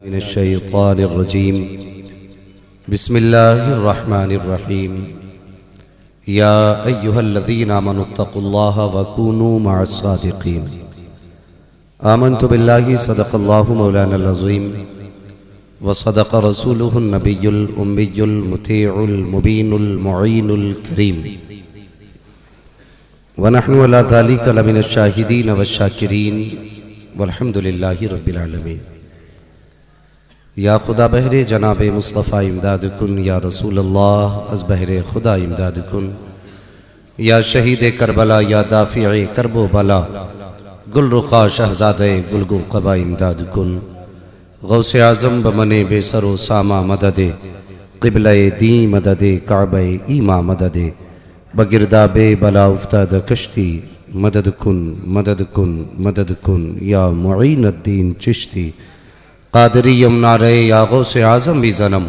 मिनश्शैतानिर्रजीम बिस्मिल्लाहिर्रहमानिर्रहीम या अय्युहल्लज़ीना आमनुत्तक़ुल्लाहा वकूनू मअस्सादिक़ीन आमन्तु बिल्लाहि सदक़ल्लाहु मौलानल अज़ीम व सदक़ रसूलुहुन नबियुल उम्मियुल मुतीउल मुबीनुल मुईनुल करीम व नहनु अला ज़ालिका लमिनश शाहिदीन वश्शाकिरीन वल्हम्दुलिल्लाहि रब्बिल आलमीन। या खुदा बहरे जनाब मुस्तफ़ा इमदाद कुन, या रसूल अल्लाह अज़ बहरे खुदा इमदाद कुन, या शहीद करबला, या दाफ़िए करबो बला, गुलरुखा शहज़ादे गुलगु क़बा इमदाद कुन। गौसे आज़म बमने बेसरो सामा मददे, क़िबले दी मददे, काबे ईमा मददे, बगिरदाबे बला उफ्ताद कश्ती मदद कुन मदद कुन मदद कुन, या मुईनुद्दीन चिश्ती क़ादरी यमुनारे, या गौसे आज़म भी ज़नम,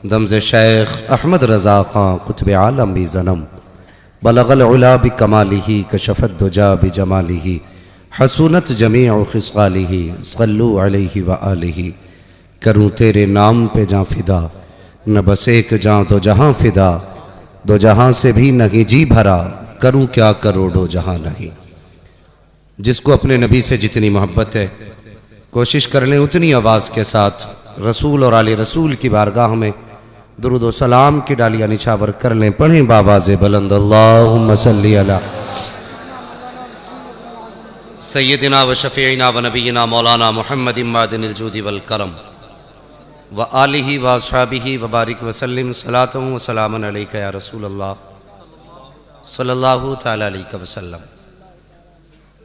दमज़े शेख अहमद रज़ा ख़ां क़ुत्ब आलम भी ज़नम, बलगल उला बि कमालिही कशफ़त दुजा बि जमालिही, हसूनत जमीअ ख़िस्क़ालिही, सल्लु अलैहि व आलिही। करूँ तेरे नाम पे जाँ फ़िदा, न बस एक जाँ दो जहाँ फ़िदा, दो जहाँ से भी नहीं जी भरा, करूँ क्या करोड़ों जहाँ नहीं। जिसको अपने नबी से जितनी मोहब्बत है कोशिश कर लें उतनी आवाज़ के साथ रसूल और आले रसूल की बारगाह में दुरूद व सलाम की डालियाँ निछावर कर लें। पढ़ें बावाज़े बुलंद अल्लाहुम्मा सल्ली अला सय्यदिना व शफ़ीइना व नबीना मौलाना मुहम्मदिन मादिनिल जूदि वल करम व आलिही व अस्हाबिही व बारिक व सल्लिम सलातन व सलामन अलैका या रसूल अल्लाह सल्लल्लाहु तआला अलैहि वसल्लम।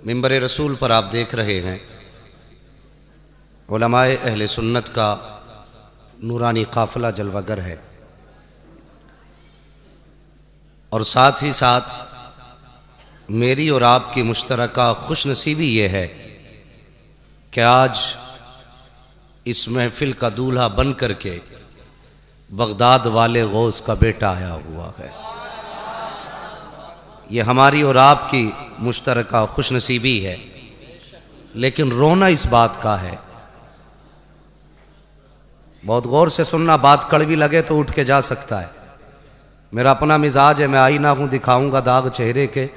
मिंबर रसूल पर आप देख रहे हैं उलमाए अहले सुन्नत का नूरानी काफ़िला जलवागर है, और साथ ही साथ मेरी और आपकी मुश्तरका खुशनसीबी ये है कि आज इस महफिल का दूल्हा बन करके बगदाद वाले गौस का बेटा आया हुआ है। ये हमारी और आपकी मुश्तरका खुशनसीबी है, लेकिन रोना इस बात का है, बहुत गौर से सुनना, बात कड़वी लगे तो उठ के जा सकता है। मेरा अपना मिजाज है, मैं आईना हूँ, दिखाऊंगा दाग चेहरे के,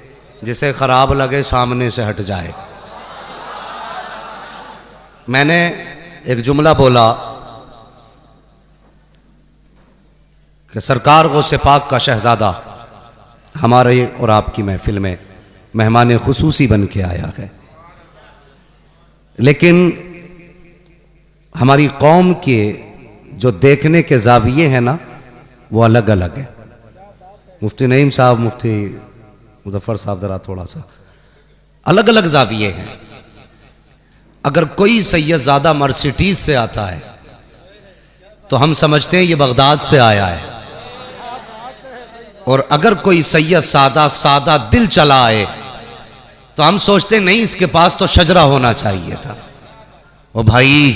जिसे खराब लगे सामने से हट जाए। मैंने एक जुमला बोला कि सरकार गौसे पाक का शहजादा हमारे और आपकी महफिल में मेहमान खुसूसी बन के आया है, लेकिन हमारी कौम के जो देखने के जाविये हैं ना वो अलग अलग है। मुफ्ती नईम साहब, मुफ्ती मुज़फ़्फ़र साहब ज़रा थोड़ा सा अलग अलग जाविये हैं। अगर कोई सैयदज़ादा मर्सिडीज से आता है तो हम समझते हैं ये बगदाद से आया है, और अगर कोई सैयद सादा दिल चला आए तो हम सोचते हैं नहीं, इसके पास तो शजरा होना चाहिए था। ओ भाई,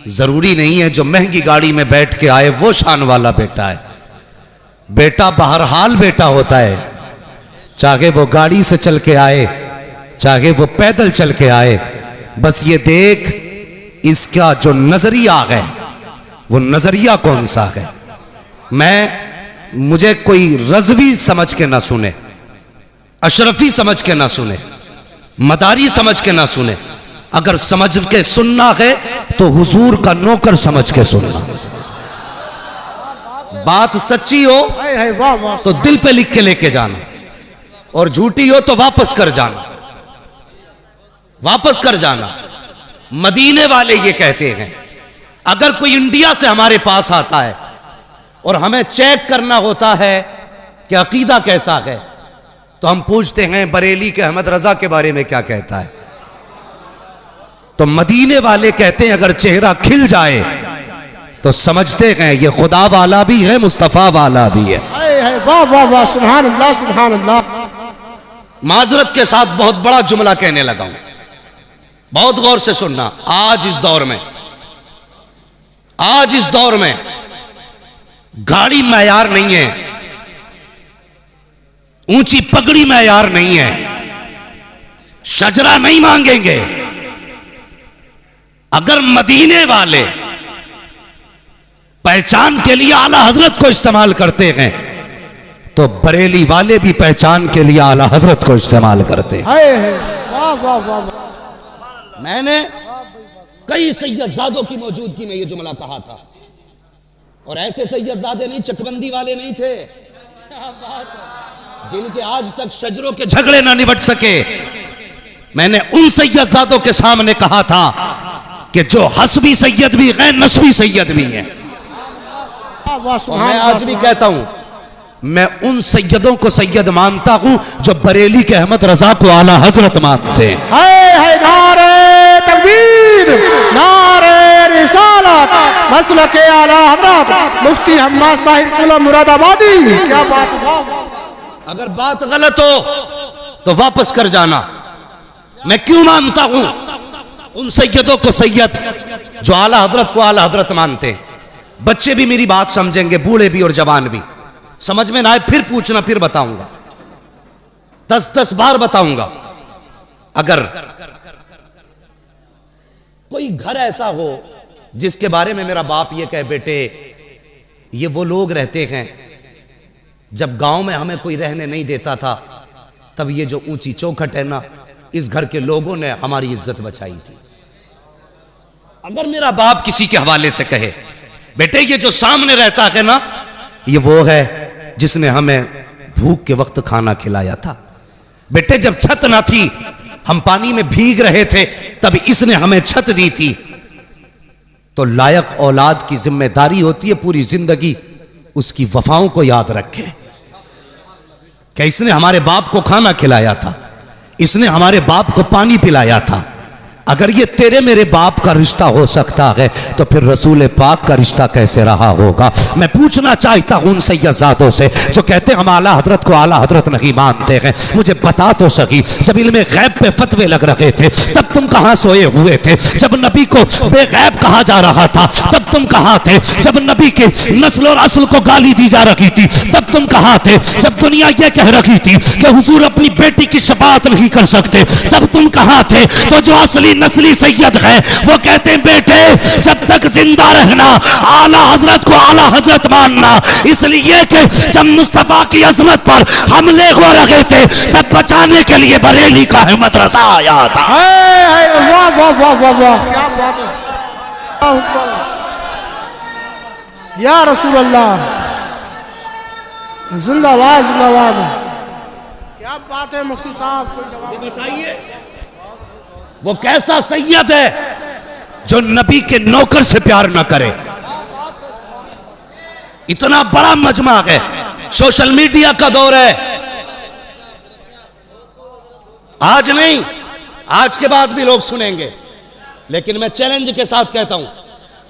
जरूरी नहीं है जो महंगी गाड़ी में बैठ के आए वो शान वाला बेटा है। बेटा बहरहाल बेटा होता है, चाहे वो गाड़ी से चल के आए चाहे वो पैदल चल के आए। बस ये देख इसका जो नजरिया है वो नजरिया कौन सा है। मुझे कोई रज़वी समझ के ना सुने, अशरफी समझ के ना सुने, मदारी समझ के ना सुने। अगर समझ के सुनना है तो हुजूर का नौकर समझ के सुनना। बात सच्ची हो तो दिल पे लिख के लेके जाना, और झूठी हो तो वापस कर जाना, वापस कर जाना। मदीने वाले ये कहते हैं, अगर कोई इंडिया से हमारे पास आता है और हमें चेक करना होता है कि अकीदा कैसा है, तो हम पूछते हैं बरेली के अहमद रजा के बारे में क्या कहता है। तो मदीने वाले कहते हैं अगर चेहरा खिल जाए तो समझते हैं ये खुदा वाला भी है, मुस्तफा वाला भी है। वाह वाह वाह, सुभान अल्लाह सुभान अल्लाह। माजरत के साथ बहुत बड़ा जुमला कहने लगा हूं, बहुत गौर से सुनना। आज इस दौर में गाड़ी मैयार नहीं है, ऊंची पगड़ी मैयार नहीं है, शजरा नहीं मांगेंगे। अगर मदीने वाले पहचान के लिए आला हजरत को इस्तेमाल करते हैं, तो बरेली वाले भी पहचान के लिए आला हजरत को इस्तेमाल करते हैं। वाह वाह वाह। मैंने कई सैयदजादों की मौजूदगी में यह जुमला कहा था, और ऐसे सैयदजादे नहीं, चकबंदी वाले नहीं थे जिनके आज तक शजरों के झगड़े ना निबट सके। मैंने उन सैयदजादों के सामने कहा था कि जो हस्बी सैयद भी हैं, नस्बी सैयद भी हैं। और मैं आज भी कहता हूं, मैं उन सैयदों को सैयद मानता हूं जो बरेली के अहमद रजा को आला हजरत मानते हैं। नारे तकबीर, नारे रिसालत, मसलके आला हजरत मुफ्ती हम्माद साहिब कुला मुरादाबादी। क्या बात है। अगर बात गलत हो तो वापस कर जाना। मैं क्यों मानता हूं उन सैयदों को सैयद जो आला हजरत को आला हजरत मानते हैं? बच्चे भी मेरी बात समझेंगे, बूढ़े भी और जवान भी। समझ में ना आए फिर पूछना, फिर बताऊंगा, 10-10 बार बताऊंगा। अगर कोई घर ऐसा हो जिसके बारे में मेरा बाप ये कहे, बेटे ये वो लोग रहते हैं, जब गांव में हमें कोई रहने नहीं देता था तब ये जो ऊंची चौखट है ना, इस घर के लोगों ने हमारी इज्जत बचाई थी। अगर मेरा बाप किसी के हवाले से कहे, बेटे ये जो सामने रहता है ना, ये वो है जिसने हमें भूख के वक्त खाना खिलाया था। बेटे जब छत ना थी, हम पानी में भीग रहे थे, तब इसने हमें छत दी थी। तो लायक औलाद की जिम्मेदारी होती है पूरी जिंदगी उसकी वफाओं को याद रखे। क्या इसने हमारे बाप को खाना खिलाया था, इसने हमारे बाप को पानी पिलाया था। अगर ये तेरे मेरे बाप का रिश्ता हो सकता है तो फिर रसूल पाक का रिश्ता कैसे रहा होगा? मैं पूछना चाहता हूं उन सैयदजादों से जो कहते हैं हम आला हजरत को आला हजरत नहीं मानते हैं, मुझे बता तो सही, जब इल्मे गैब पे फतवे लग रहे थे तब तुम कहां सोए हुए थे? जब नबी को बेगैब कहा जा रहा था तब तुम कहां थे? जब नबी के नस्ल और असल को गाली दी जा रही थी तब तुम कहां थे? जब दुनिया यह कह रही थी कि हुजूर अपनी बेटी की शफाअत नहीं कर सकते तब तुम कहां थे? तो जो असली नस्ली सैयद है वो कहते हैं, बेटे जब तक जिंदा रहना आला हजरत को आला हजरत मानना, इसलिए कि जब मुस्तफा की अजमत पर हमले हो रहे थे तब बचाने के लिए बरेली का अहमद रजा आया था। वाह वाह वाह वाह वाह, क्या बात है। या रसूल अल्लाह, जिंदाबाद जिंदाबाद। क्या बात है मुफ्ती साहब, कोई जवाब बताइए वो कैसा सैयद है जो नबी के नौकर से प्यार ना करे? इतना बड़ा मजमा है, सोशल मीडिया का दौर है। आज नहीं, आज के बाद भी लोग सुनेंगे, लेकिन मैं चैलेंज के साथ कहता हूं,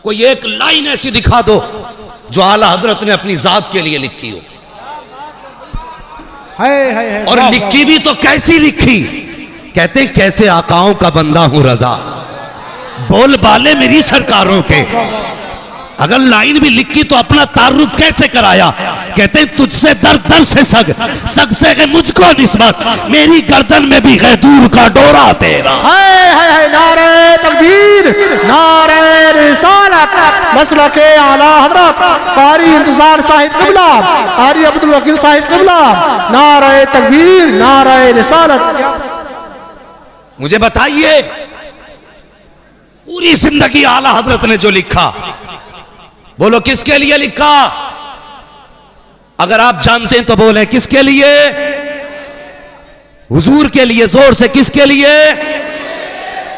कोई एक लाइन ऐसी दिखा दो जो आला हजरत ने अपनी जात के लिए लिखी हो। है और लिखी भी तो कैसी लिखी? कहते हैं कैसे आकाओं का बंदा हूं रजा, बोल बाले मेरी सरकारों के। अगर लाइन भी लिखी तो अपना तारुफ कैसे कराया? कहते हैं तुझसे दर दर से सग, सग से है मुझको निस्बत, मेरी गर्दन में भी है दूर का डोरा तेरा। है नारे तकबीर, नारे रिसालत, मसलके आला हजरत कारी इंतजार साहिब क़िबला, कारी अब्दुल वकील साहिब क़िबला, नारे तकबीर, नारे रिसालत। मुझे बताइए पूरी जिंदगी आला हजरत ने जो लिखा, बोलो किसके लिए लिखा? अगर आप जानते हैं तो बोले किसके लिए? हुजूर के लिए। जोर से किसके लिए?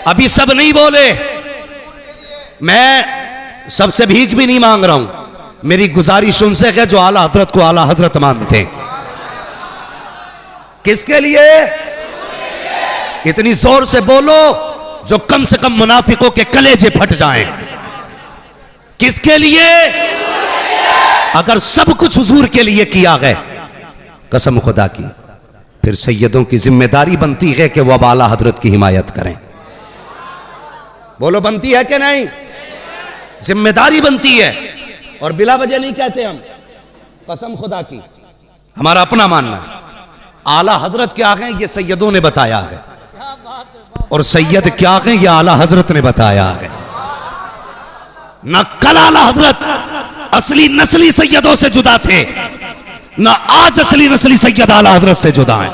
अभी सब नहीं बोले। मैं सबसे भीख भी नहीं मांग रहा हूं, मेरी गुजारिश उनसे है जो आला हजरत को आला हजरत मानते हैं। किसके लिए? इतनी जोर से बोलो जो कम से कम मुनाफिकों के कलेजे फट जाएं। किसके लिए? अगर सब कुछ हुजूर के लिए किया गया, कसम खुदा की, फिर सैयदों की जिम्मेदारी बनती है कि वह आला हजरत की हिमायत करें। बोलो बनती है कि नहीं? जिम्मेदारी बनती है, और बिला वजह नहीं कहते हम, कसम खुदा की हमारा अपना मानना है। आला हजरत क्या है ये सैयदों ने बताया है, और सैयद क्या है ये आला हजरत ने बताया है। न कल आला हजरत असली नस्ली सैयदों से जुदा थे, ना आज असली नस्ली सैयद आला हजरत से जुदा हैं।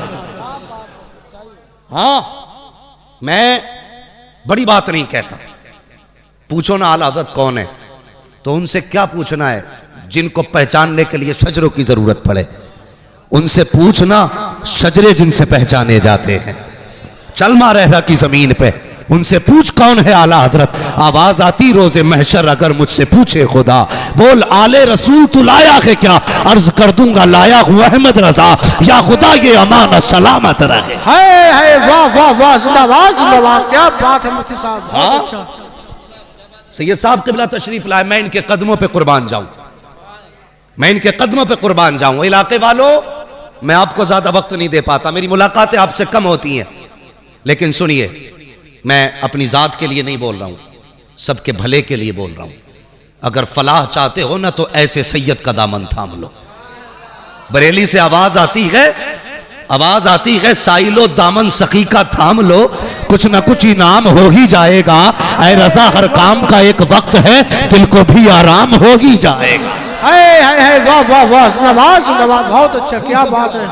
हाँ, मैं बड़ी बात नहीं कहता। पूछो ना आला हजरत कौन है, तो उनसे क्या पूछना है जिनको पहचानने के लिए शजरों की जरूरत पड़े। उनसे पूछना शजरे जिनसे पहचाने जाते हैं चलमा रहरा की जमीन पे, उनसे पूछ कौन है आला हजरत। आवाज आती रोजे महशर अगर मुझसे पूछे खुदा, बोल आले रसूल तू लाया है क्या, अर्ज कर दूंगा लाया हूं अहमद रजा, या खुदा ये अमानत सलामत रहे। है वाह वाह वाह, जिंदाबाद जिंदाबाद, क्या बात है मुफ्ती साहब, बहुत अच्छा। सैयद साहब क़िबला तशरीफ लाए, मैं इनके कदमों पे कुर्बान जाऊं, मैं इनके कदमों पे कुर्बान जाऊं। इलाके वालों, मैं आपको ज्यादा वक्त नहीं दे पाता, मेरी मुलाकातें आपसे कम होती हैं, लेकिन सुनिए, मैं अपनी जात के लिए नहीं बोल रहा हूं, सबके भले के लिए बोल रहा हूं। अगर फलाह चाहते हो ना तो ऐसे सैयद का दामन थाम लो। बरेली से आवाज आती है साइलो दामन सखी का थाम लो, कुछ ना कुछ इनाम हो ही जाएगा। ऐ रजा हर काम का एक वक्त है, दिल को भी आराम हो ही जाएगा। है वाह वाह वाह, जिंदाबाद जिंदाबाद, बहुत अच्छा, क्या बात है।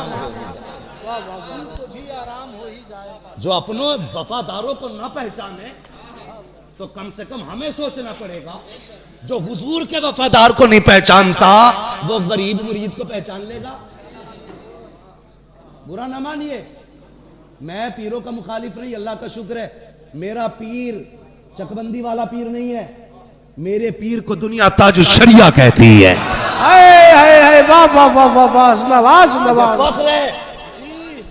जो अपनों वफादारों को ना पहचाने तो कम से कम हमें सोचना पड़ेगा। जो हुजूर के वफादार को नहीं पहचानता वो गरीब मुरीद को पहचान लेगा। बुरा ना मानिए, मैं पीरों का मुखालिफ नहीं, अल्लाह का शुक्र है, मेरा पीर चकबंदी वाला पीर नहीं है, मेरे पीर को दुनिया ताज शरिया कहती है। वाह वाह वाह वाह वाह, जिंदाबाद जिंदाबाद। फख्र है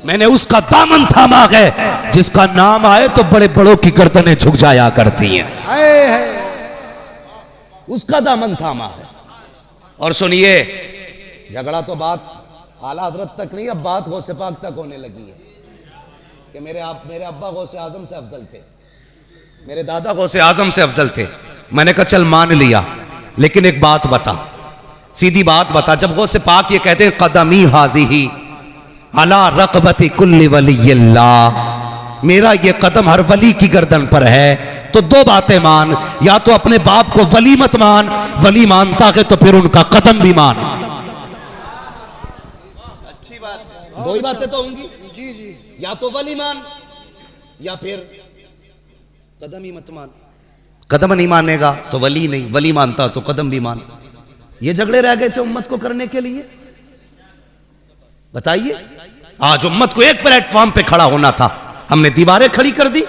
मैंने उसका दामन थामा है जिसका नाम आए तो बड़े बड़ों की गर्दनें झुक जाया करती हैं। उसका दामन थामा है। और सुनिए, झगड़ा तो बात आला हजरत तक नहीं, अब बात गौसे पाक तक होने लगी है कि मेरे अब्बा गौसे आजम से अफजल थे, मेरे दादा गौसे आजम से अफजल थे। मैंने कहा चल मान लिया, लेकिन एक बात बता, सीधी बात बता, जब गौसे पाक ये कहते हैं कदमी हाजी ही अला रक़बती कुल्ली वलिय्यिल्लाह, मेरा ये कदम हर वली की गर्दन पर है, तो दो बातें मान, या तो अपने बाप को वली मत मान, वली मानता है तो फिर उनका कदम भी मान। अच्छी बात है, दो ही बातें तो होंगी जी जी, या तो वली मान या फिर कदम ही मत मान। कदम नहीं मानेगा तो वली नहीं, वली मानता तो कदम भी मान। ये झगड़े रह गए थे उम्मत को करने के लिए। बताइए, आज उम्मत को एक प्लेटफॉर्म पे खड़ा होना था, हमने दीवारें खड़ी कर दी।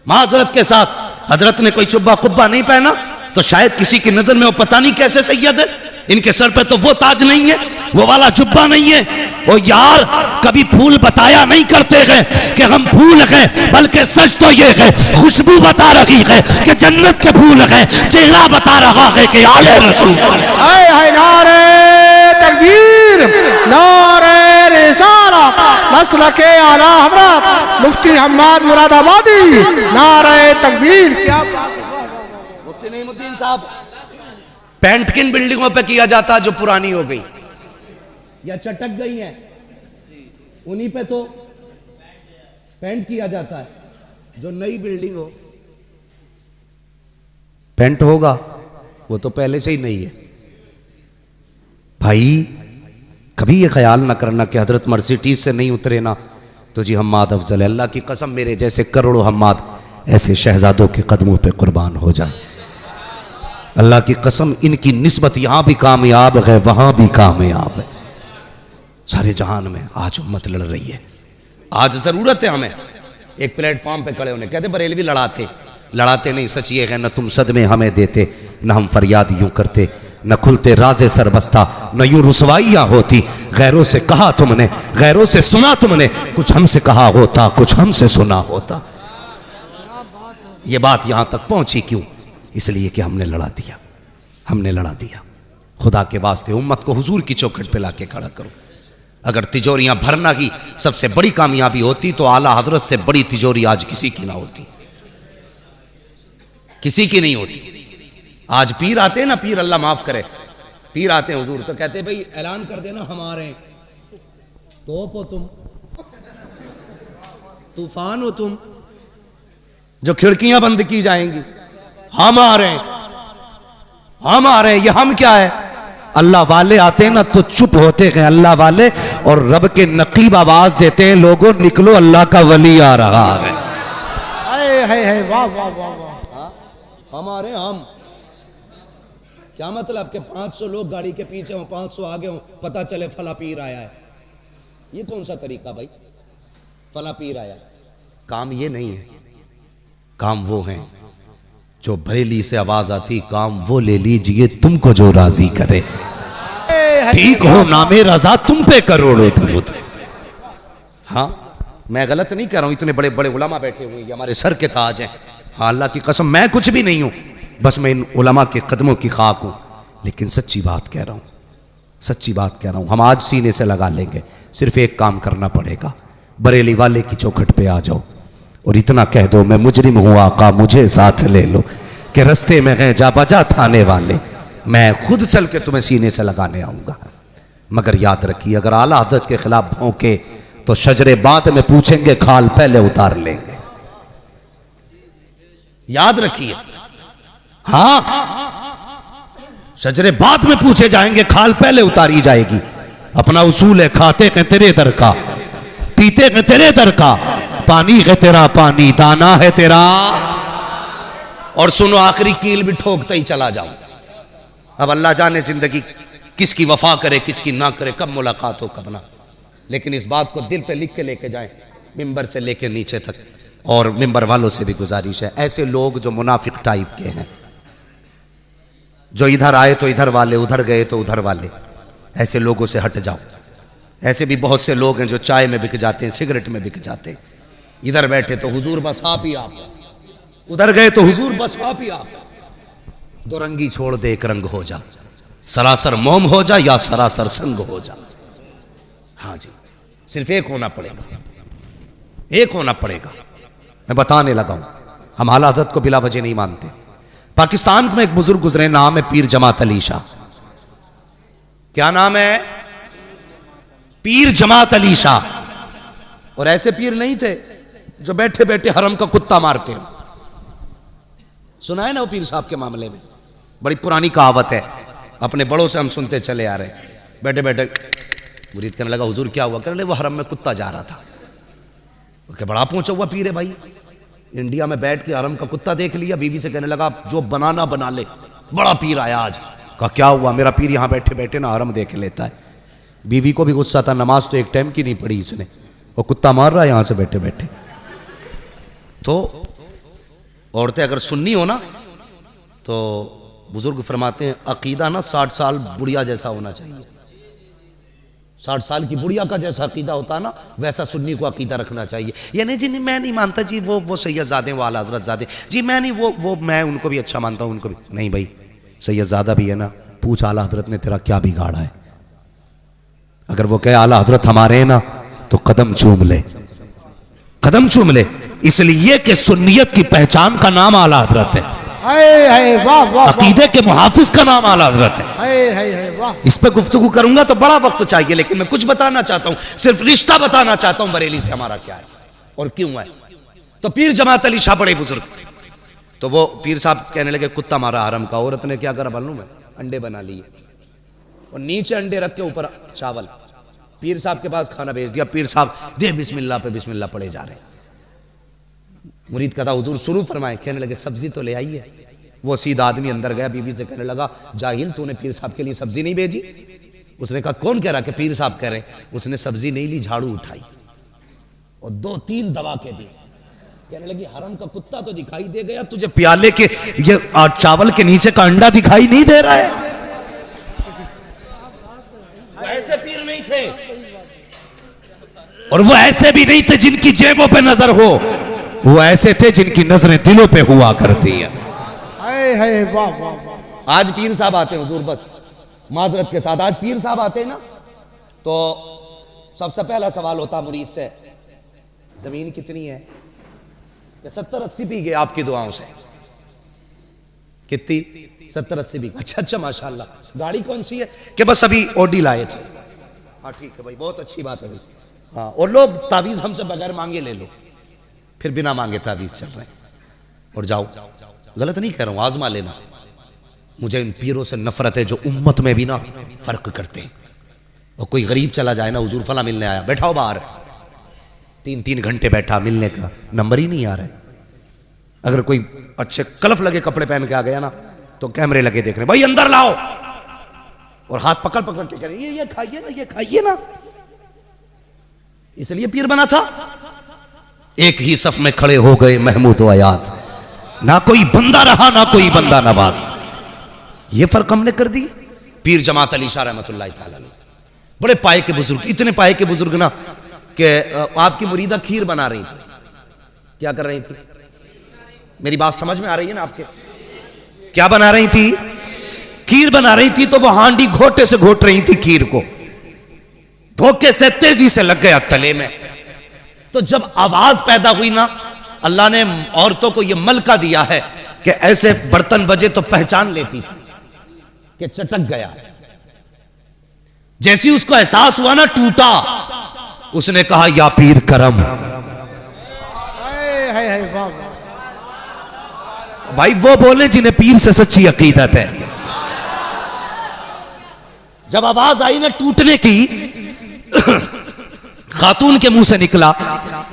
माजरत के साथ हजरत ने कोई चुब्बा कुब्बा नहीं पहना तो शायद किसी की नजर में वो पता नहीं कैसे सैयद है, इनके सर पे तो वो ताज नहीं है, वो वाला जुब्बा नहीं है। ओ यार, कभी फूल बताया नहीं करते हैं कि हम फूल हैं, बल्कि सच तो ये है खुशबू बता रही है कि जन्नत के फूल हैं, चेहरा बता रहा है कि आले रसूल। नारे तकबीर, नारे रिसालत, मसलके आला हजरत मुफ्ती हम्माद मुरादाबादी, नारे तकबीर। क्या मुफ्ती नईमुद्दीन साहब, पेंट किन बिल्डिंगों पे किया जाता जो पुरानी हो गई या चटक गई हैं, उन्हीं पे तो पेंट किया जाता है। जो नई बिल्डिंग हो पेंट होगा वो तो पहले से ही नहीं है। भाई, कभी ये ख्याल ना करना कि हजरत मर्सिडीज से नहीं उतरे ना तो जी हम्माद अफजल है। अल्लाह की कसम, मेरे जैसे करोड़ों हम्माद ऐसे शहजादों के कदमों पे कुर्बान हो जाए। अल्लाह की कसम, इनकी निस्बत यहां भी कामयाब है, वहां भी कामयाब है। सारे जहान में आज उम्मत लड़ रही है। आज जरूरत है हमें एक प्लेटफॉर्म पे खड़े होने। कहते बरेलवी लड़ाते नहीं, सच ये है, न तुम सदमे हमें देते, न हम फरियाद यूं करते, न खुलते राजे सरबस्ता, न यूं रुसवाइयां होती। गैरों से कहा तुमने, गैरों से सुना तुमने, कुछ हमसे कहा होता, कुछ हमसे सुना होता। ये बात यहां तक पहुंची क्यों? इसलिए कि हमने लड़ा दिया। खुदा के वास्ते उम्मत को हुजूर की चौखट पे लाके खड़ा करो। अगर तिजोरियां भरना की सबसे बड़ी कामयाबी होती तो आला हजरत से बड़ी तिजोरी आज किसी की ना होती, किसी की नहीं होती। आज पीर आते हैं ना, पीर अल्लाह माफ करे, पीर आते हैं हुजूर तो कहते भाई ऐलान कर देना हमारे, तोप हो तुम, तूफान हो तुम, जो खिड़कियां बंद की जाएंगी, हम आ रहे हैं, ये हम क्या है? अल्लाह वाले आते हैं ना तो चुप होते हैं अल्लाह वाले, और रब के नकीब आवाज देते हैं, लोगों निकलो अल्लाह का वली आ रहा है। वाह वाह वाह वाह। हम आ रहे हैं, हम क्या मतलब कि 500 लोग गाड़ी के पीछे हों, 500 आगे हों, पता चले फला पीर आया है? ये कौन सा तरीका भाई? फला पीर आया, काम ये नहीं है। काम वो है जो बरेली से आवाज आती, काम वो ले लीजिए तुमको जो राजी करे, ठीक हो नामे रजा तुम पे करोड़ों दुरूद। हाँ, मैं गलत नहीं कह रहा हूं, इतने बड़े बड़े उलमा बैठे हुए, ये हमारे सर के ताज हैं। हाँ, अल्लाह की कसम मैं कुछ भी नहीं हूं, बस मैं इन उलमा के कदमों की खाक हूं। लेकिन सच्ची बात कह रहा हूं, सच्ची बात कह रहा हूं, हम आज सीने से लगा लेंगे। सिर्फ एक काम करना पड़ेगा, बरेली वाले की चौखट पे आ जाओ और इतना कह दो, मैं मुजरिम हूं आका मुझे साथ ले लो, कि रस्ते में हैं जा बजा थाने वाले, मैं खुद चल के तुम्हें सीने से लगाने आऊंगा। मगर याद रखिए, अगर आला हज़रत के खिलाफ भौंके तो शजरे बाद में पूछेंगे, खाल पहले उतार लेंगे। याद रखिए, हाँ, शजरे बाद में पूछे जाएंगे, खाल पहले उतारी जाएगी। अपना उसूल है, खाते हैं तेरे दर का, पीते हैं तेरे दर का, पानी है तेरा पानी, दाना है तेरा। और सुनो, आखिरी कील भी ठोकता ही चला जाऊं। अब अल्लाह जाने जिंदगी किसकी वफा करे किसकी ना करे, कब मुलाकात हो कब ना। लेकिन इस बात को दिल पे लिख के लेके जाएं, मिंबर से लेके नीचे तक। और मिंबर वालों से भी गुजारिश है, ऐसे लोग जो मुनाफिक टाइप के हैं, जो इधर आए तो इधर वाले, उधर गए तो उधर वाले, ऐसे लोगों से हट जाओ। ऐसे भी बहुत से लोग हैं जो चाय में बिक जाते हैं, सिगरेट में बिक जाते हैं। इधर बैठे तो हुजूर बस आप ही आप, उधर गए तो हुजूर बस आप ही आप। दो रंगी छोड़ दे एक रंग हो जा, सरासर मोम हो जा या सरासर संग हो जा। हाँ जी, सिर्फ एक होना पड़ेगा, एक होना पड़ेगा। मैं बताने लगा हूं, हम आला हज़रत को बिला वजह नहीं मानते। पाकिस्तान में एक बुजुर्ग गुजरे, नाम है पीर जमात अली शाह। क्या नाम है? पीर जमात अली शाह। और ऐसे पीर नहीं थे जो बैठे बैठे हरम का कुत्ता मारते हैं। सुना है ना वो पीर साहब के मामले में, बड़ी पुरानी कहावत है, अपने बड़ों से हम सुनते चले आ रहे हैं। बैठे बैठे मुरीद कहने लगा, हुजूर क्या हुआ? कहने लगे, वो हरम में कुत्ता जा रहा था। क्या बड़ा पहुंचा हुआ पीर है भाई, इंडिया में बैठ के हरम का कुत्ता देख लिया। बीवी से कहने लगा, जो बनाना बना ले, बड़ा पीर आया आज। कहा क्या हुआ? मेरा पीर यहां बैठे बैठे ना हरम देख लेता है। बीवी को भी गुस्सा था, नमाज तो एक टाइम की नहीं पढ़ी इसने, वो कुत्ता मार रहा है यहां से बैठे बैठे। तो औरतें अगर सुन्नी हो ना, तो बुजुर्ग फरमाते हैं, अकीदा ना 60 साल बुढ़िया जैसा होना चाहिए। 60 साल की बुढ़िया का जैसा अकीदा होता है ना, वैसा सुन्नी को अकीदा रखना चाहिए। ये नहीं जी, नहीं मैं नहीं मानता जी, वो सैयदजादे, वो आला हज़रत ज़ादे जी, मैं नहीं, वो मैं उनको भी अच्छा मानता हूँ, उनको भी नहीं। भाई सैयदजादा भी है ना, पूछ आला हज़रत ने तेरा क्या बिगाड़ा है। अगर वो कहे आला हज़रत हमारे हैं ना, तो कदम चूम ले, कदम चूम ले, इसलिए कि सुन्नियत की पहचान का नाम आला हज़रत है, अकीदे के मुहाफिज का नाम आला हज़रत है। इस पे गुफ्तगू करूंगा तो बड़ा वक्त चाहिए, लेकिन मैं कुछ बताना चाहता हूं, सिर्फ रिश्ता बताना चाहता हूं बरेली से हमारा क्या है और क्यों है। तो पीर जमात अली शाह बड़े बुजुर्ग, तो वो पीर साहब कहने लगे, कुत्ता मारा हरम का। औरत ने क्या करा मालूम है? अंडे बना लिए और नीचे अंडे रख के ऊपर चावल, पीर साहब के पास खाना भेज दिया। पीर साहब दे बिस्मिल्लाह पे बिस्मिल्लाह पड़े जा रहे। मुरीद कहता, हुजूर शुरू फरमाए। कहने लगे, सब्जी तो ले आई है। वो सीधा आदमी अंदर गया, बीवी से कहने लगा, जाहिल तूने पीर साहब के लिए सब्जी नहीं भेजी? उसने कहा, कौन कह रहा कि पीर साहब कह रहे? उसने सब्जी नहीं ली, झाड़ू उठाई और 2-3 दबा के दी। कहने लगी, हरम का कुत्ता तो दिखाई दे गया, तुझे प्याले के ये चावल के नीचे का अंडा दिखाई नहीं दे रहा है? ऐसे पीर नहीं थे, और वो ऐसे भी नहीं थे जिनकी जेबों पे नजर हो, वो ऐसे थे जिनकी नजरें दिलों पे हुआ करती है। वाह वाह वाह। आज पीर साहब आते हैं हुजूर, बस माजरत के साथ, आज पीर साहब आते हैं ना, तो सबसे पहला सवाल होता मुरीद से, जमीन कितनी है? 70-80 बीघे आपकी दुआओं से। कितनी? 70-80 बीघे। अच्छा माशाल्लाह। गाड़ी कौन सी है? कि बस अभी ऑडी लाए थे। हाँ ठीक है भाई, बहुत अच्छी बात है भाई। हाँ, और लो तावीज़ हमसे बगैर मांगे ले लो, फिर बिना मांगे तावीज़ चल रहे हैं। और जाओ, गलत नहीं कह रहा हूँ, आजमा लेना। मुझे इन पीरों से नफरत है जो उम्मत में भी ना फर्क करते हैं। और कोई गरीब चला जाए ना, हुजूर फला मिलने आया, बैठाओ बाहर, 3-3 घंटे बैठा, मिलने का नंबर ही नहीं आ रहा है। अगर कोई अच्छे कलफ लगे कपड़े पहन के आ गया ना तो कैमरे लगे देख रहे, भाई अंदर लाओ, और हाथ पकड़ पकड़ के कह रहे ये खाइए ना, ये खाइए ना। इसलिए पीर बना था। एक ही सफ में खड़े हो गए महमूद व अयाज, ना कोई बंदा रहा ना कोई बंदा नवाज। ये फर्क हमने कर दी। पीर जमात अली शाह रहमतुल्लाह तआला अलैह बड़े पाए के बुजुर्ग, इतने पाए के बुजुर्ग ना कि आपकी मुरीदा खीर बना रही थी। क्या कर रही थी? मेरी बात समझ में आ रही है ना आपके? क्या बना रही थी? खीर बना रही थी। तो वो हांडी घोटे से घोट रही थी खीर को, धोखे से तेजी से लग गया तले में। तो जब आवाज पैदा हुई ना, अल्लाह ने औरतों को यह मलका दिया है कि ऐसे बर्तन बजे तो पहचान लेती थी कि चटक गया। जैसी उसको एहसास हुआ ना, टूटा, उसने कहा या पीर करम। भाई वो बोले जिन्हें पीर से सच्ची अकीदत है। जब आवाज आई ना टूटने की, खातून के मुंह से निकला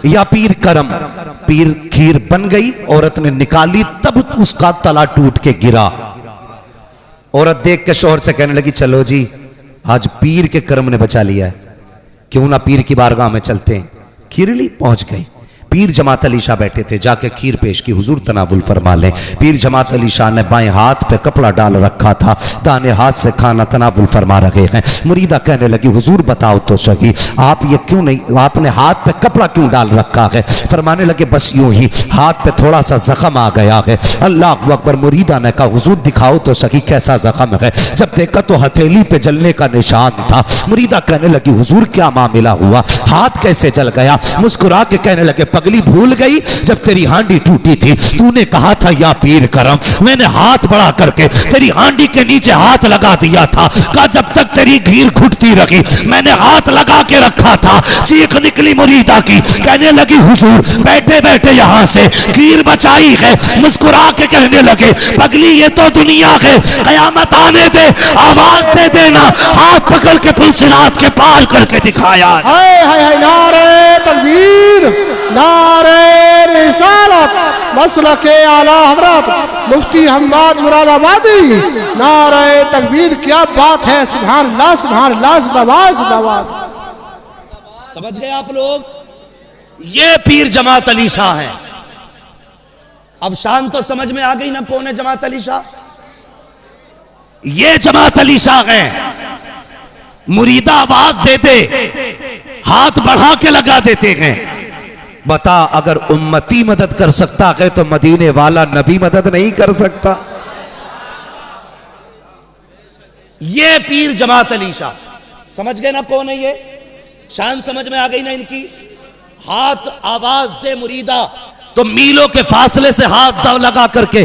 या पीर करम। पीर खीर बन गई, औरत ने निकाली, तब उसका तला टूट के गिरा। औरत देख के शोहर से कहने लगी चलो जी, आज पीर के करम ने बचा लिया है, क्यों ना पीर की बारगाह में चलते हैं। खीरली पहुंच गई। पीर जमात अली शाह बैठे थे, जाके खीर पेश की, हुजूर तनावुल फरमा लें। पीर जमात अली शाह ने बाएं हाथ पे कपड़ा डाल रखा था, दाने हाथ से खाना तनावुल फरमा रहे हैं। मुरीदा कहने लगी हुजूर बताओ तो सही, आप ये क्यों नहीं, आपने हाथ पे कपड़ा क्यों डाल रखा है? फरमाने लगे बस यूं ही, हाथ पे थोड़ा सा जख्म आ गया है। अल्लाह अकबर। मुरीदा ने कहा हुजूर दिखाओ तो सही कैसा जख्म है। जब देखा तो हथेली पे जलने का निशान था। मुरीदा कहने लगी हुजूर क्या मामला हुआ, हाथ कैसे जल गया? मुस्कुरा के कहने लगे पगली भूल गई, जब तेरी हांडी टूटी थी तूने कहा था या पीर करम, मैंने हाथ बढ़ा करके तेरी हांडी के नीचे हाथ लगा दिया था। कहा जब तक तेरी खीर घुटती रही मैंने हाथ लगा के रखा था। चीख निकली मुरीदा की, कहने लगी हुजूर बैठे बैठे यहां से खीर बचाई है। मुस्कुरा के कहने लगे पगली ये तो दुनिया है, कयामत आने दे, आवाज दे देना। हाथ पकड़ के पुलसिरात के पार करके दिखाया। हाय हाय हाय, नारे तकबीर, नारे रिसालत, मसलके आला हजरत मुफ्ती हम्माद मुरादाबादी, नारे तकबीर। क्या बात है, सुभान अल्लाह, सुभान अल्लाह, जिंदाबाद जिंदाबाद। समझ गए आप लोग? ये पीर जमात अली शाह हैं। अब शान तो समझ में आ गई ना कौन है जमात अली शाह? ये जमात अली शाह हैं। मुरीदा आवाज देते हाथ बढ़ा के लगा देते हैं। बता अगर उम्मती मदद कर सकता है तो मदीने वाला नबी मदद नहीं कर सकता? ये पीर जमात अली शाह। समझ गए ना कौन है ये? शान समझ में आ गई ना इनकी? हाथ आवाज दे मुरीदा तो मीलों के फासले से हाथ लगा करके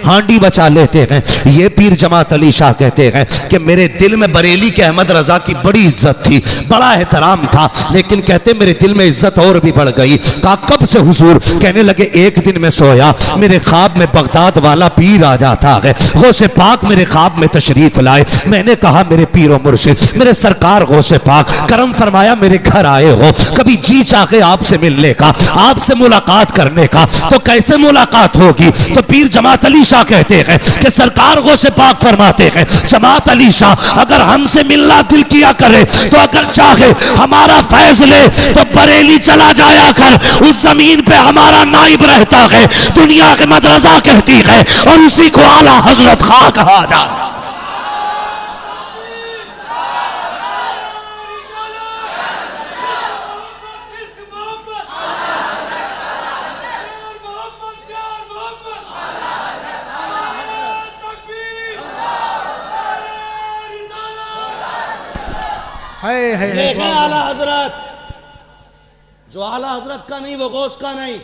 हांडी बचा लेते हैं। ये पीर जमात अली शाह कहते हैं कि मेरे दिल में बरेली के अहमद रजा की बड़ी इज्जत थी, बड़ा एहतराम था, लेकिन कहते मेरे दिल में इज्जत और भी बढ़ गई। कहा कब से हुजूर? कहने लगे एक दिन में सोया, मेरे ख्वाब में बगदाद वाला पीर आ जाता है, गौसे पाक मेरे ख्वाब में तशरीफ लाए। मैंने कहा मेरे पीर और मुर्शिद, मेरे सरकार गौसे पाक करम फरमाया मेरे घर आए हो, कभी जी चाहे आपसे मिलने का, आपसे मुलाकात करने का, तो कैसे मुलाकात होगी? तो पीर जमात अली शाह कहते हैं कि सरकार गौसे पाक फरमाते हैं जमात अली शाह अगर हमसे मिलना दिल किया करे तो अगर चाहे हमारा फैज ले तो बरेली चला जाया कर, उस जमीन पे हमारा नाइब रहता है, दुनिया के मदरसा कहती है और उसी को आला हजरत खां कहा जाता। देखें आला हजरत, जो आला हजरत का नहीं वो गौस का नहीं,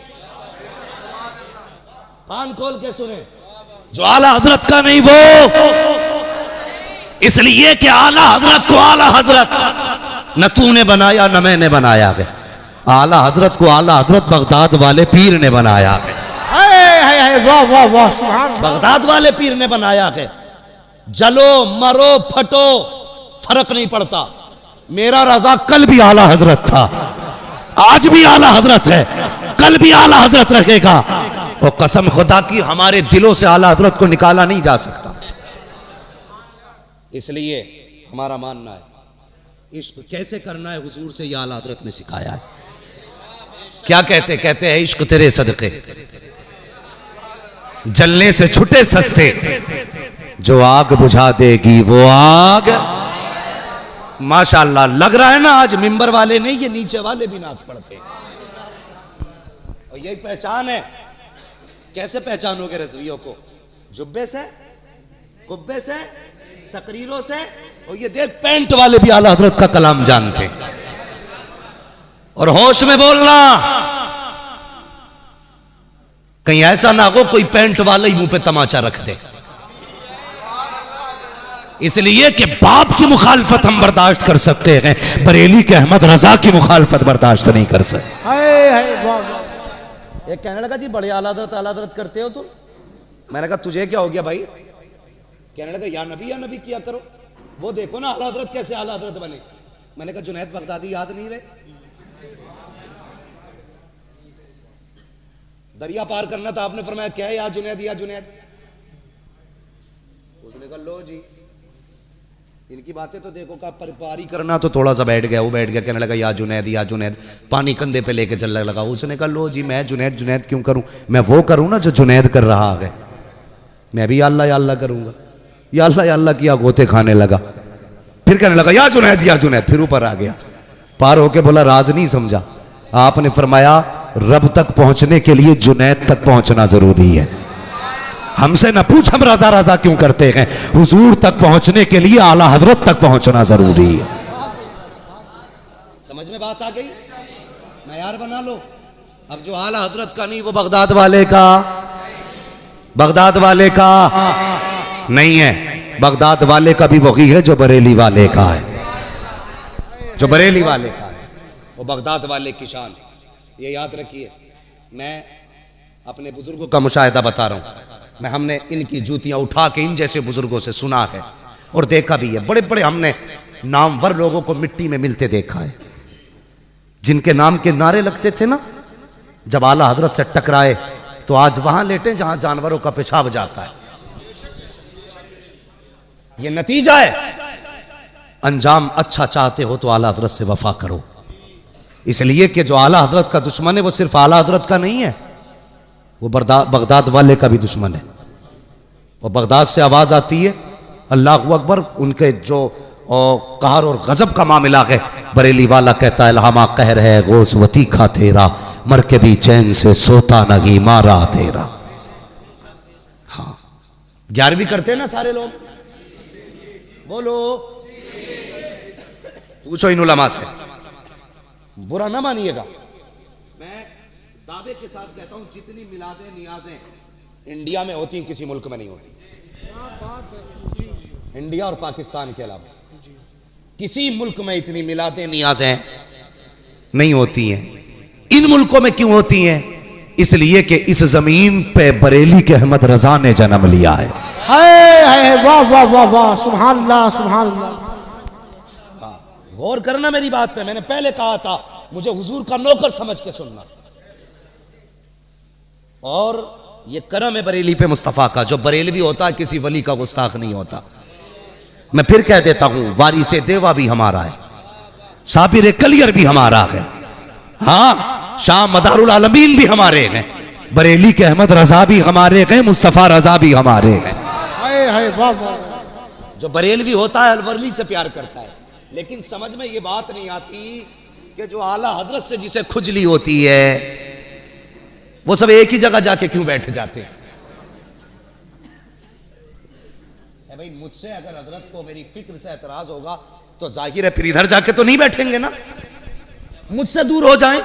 कान खोल के सुने, जो आला हजरत का नहीं वो, इसलिए कि आला हजरत को आला हजरत न तूने बनाया न मैंने बनाया है, आला हजरत को आला हजरत बगदाद वाले पीर ने बनाया है। वाह वाह वाह, सुभान अल्लाह। बगदाद वाले पीर ने बनाया है। जलो मरो फटो फर्क नहीं पड़ता। मेरा रजा कल भी आला हजरत था, आज भी आला हजरत है, कल भी आला हजरत रखेगा। और कसम खुदा की हमारे दिलों से आला हजरत को निकाला नहीं जा सकता। इसलिए हमारा मानना है इश्क कैसे करना है हुजूर से यह आला हजरत ने सिखाया है। क्या कहते हैं इश्क तेरे सदके जलने से छुटे सस्ते, जो आग बुझा देगी वो आग। माशाअल्लाह लग रहा है ना आज मिंबर वाले नहीं, ये नीचे वाले भी नात पढ़ते हैं। और यही पहचान है। कैसे पहचानोगे रज़वियों को? जुब्बे से, कुब्बे से, तकरीरों से। और ये देख पैंट वाले भी आला हजरत का कलाम जानते। और होश में बोलना, कहीं ऐसा ना हो कोई पैंट वाला ही मुंह पे तमाचा रख दे। इसलिए कि बाप की मुखालफत हम बर्दाश्त कर सकते हैं, बरेली के अहमद रजा की मुखालफत बर्दाश्त नहीं कर सकते। एक कहने लगा जी बड़े आला हज़रत करते हो तुम। मैंने कहा तुझे क्या हो गया भाई? कहने लगा या नबी किया करो। वो देखो ना आला हज़रत कैसे आला हज़रत बने। मैंने कहा जुनैद बगदादी याद नहीं रहे? दरिया पार करना था, आपने फरमाया क्या है या जुनैद या जुनैद। उसने कहा लो जी इनकी बातें तो देखो, का पारी करना तो थोड़ा सा बैठ गया, वो बैठ गया, कहने लगा या जुनैद पानी कंधे पे लेके चलने लगा। उसने कहा लो जी मैं जुनैद क्यों करूं, मैं वो करूं ना जो जुनैद कर रहा है। मैं भी अल्लाह या अल्लाह करूंगा। या अल्लाह किया, गोते खाने लगा। फिर कहने लगा या जुनैद, फिर ऊपर आ गया। पार होके बोला राज नहीं समझा। आपने फरमाया रब तक पहुंचने के लिए जुनैद तक पहुंचना जरूरी है। हमसे न पूछ हम रजा क्यों करते हैं, हुजूर तक पहुंचने के लिए आला हजरत तक पहुंचना जरूरी है। समझ में बात आ गई? मयार बना लो। अब जो आला हजरत का नहीं वो बगदाद वाले का नहीं है। बगदाद वाले का भी वही है जो बरेली वाले का है। जो बरेली वाले का है वो बगदाद वाले की शान है। ये याद रखिए। मैं अपने बुजुर्गों का मुशाहिदा बता रहा हूं। हमने इनकी जूतियां उठा के इन जैसे बुजुर्गों से सुना है और देखा भी है। बड़े बड़े हमने नामवर लोगों को मिट्टी में मिलते देखा है, जिनके नाम के नारे लगते थे ना, जब आला हजरत से टकराए तो आज वहां लेटे जहां जानवरों का पेशाब जाता है। ये नतीजा है। अंजाम अच्छा चाहते हो तो आला हजरत से वफा करो। इसलिए कि जो आला हजरत का दुश्मन है वो सिर्फ आला हजरत का नहीं है, वो बगदाद वाले का भी दुश्मन है। और बगदाद से आवाज आती है अल्लाहु अकबर। उनके जो कहर और गजब का मामला है, बरेली वाला कहता है लहामा कहर है गोस वती खा तेरा, मर के भी चैन से सोता नहीं मारा तेरा। हाँ 11वीं करते हैं ना सारे लोग, बोलो पूछो इन उलमा से, बुरा ना मानिएगा। मैं दावे के साथ कहता हूं जितनी मिलादें नियाजें इंडिया में होती किसी मुल्क में नहीं होती। इंडिया और पाकिस्तान के अलावा किसी मुल्क में इतनी मिलादें नियाजें नहीं होती हैं। इन मुल्कों में क्यों होती हैं? इसलिए कि इस जमीन पे बरेली के अहमद रजा ने जन्म लिया है। वाह वाह वाह वाह, सुभान अल्लाह सुभान अल्लाह। गौर करना मेरी बात पे। मैंने पहले कहा था मुझे हुजूर का नौकर समझ के सुनना। और ये करम है बरेली पे मुस्तफा का। जो बरेलवी होता है किसी वली का गुस्ताख नहीं होता। मैं फिर कह देता हूं वारिसे देवा भी हमारा है, साबिर कलियर भी हमारा है, हाँ शाह मदारुल आलमीन भी हमारे हैं, बरेली के अहमद रजा भी हमारे हैं, मुस्तफा रजा भी हमारे हैं। जो बरेलवी होता है अलवरली से प्यार करता है, लेकिन समझ में ये बात नहीं आती कि जो आला हजरत से जिसे खुजली होती है वो सब एक ही जगह जाके क्यों बैठ जाते हैं। भाई मुझसे अगर हजरत को मेरी फिक्र से एतराज होगा तो जाहिर है फिर इधर जाके तो नहीं बैठेंगे ना, मुझसे दूर हो जाएं।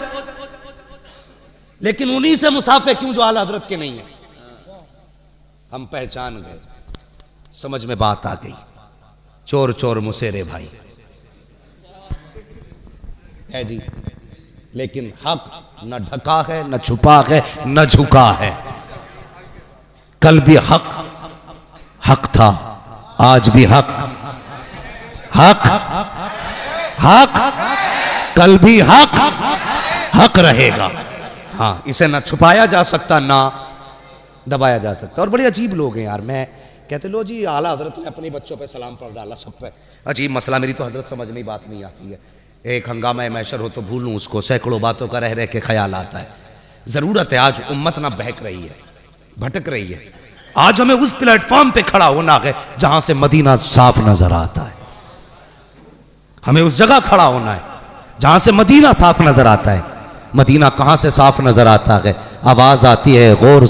लेकिन उन्हीं से मुसाफे क्यों जो आला हजरत के नहीं है। हम पहचान गए, समझ में बात आ गई। चोर चोर मुसेरे भाई है जी, लेकिन हक न ढका है न छुपा है न झुका है। कल भी हक था आज भी हक, हक, हक, कल भी हक, हक रहेगा। हाँ, इसे ना छुपाया जा सकता ना दबाया जा सकता। और बड़े अजीब लोग हैं यार। मैं कहते लो जी आला हजरत ने अपने बच्चों पे सलाम पढ़ डाला, सब पे। अजीब मसला, मेरी तो हजरत समझ में बात नहीं आती है। एक हंगामा मैशर हो तो भूलूं उसको, सैकड़ों बातों का रह रह के ख्याल आता है। ज़रूरत है आज उम्मत ना बहक रही है, भटक रही है। आज हमें उस प्लेटफॉर्म पे खड़ा होना है जहां से मदीना साफ नजर आता है। हमें उस जगह खड़ा होना है जहां से मदीना साफ नजर आता है। मदीना कहां से साफ नजर आता है? आवाज आती है गौर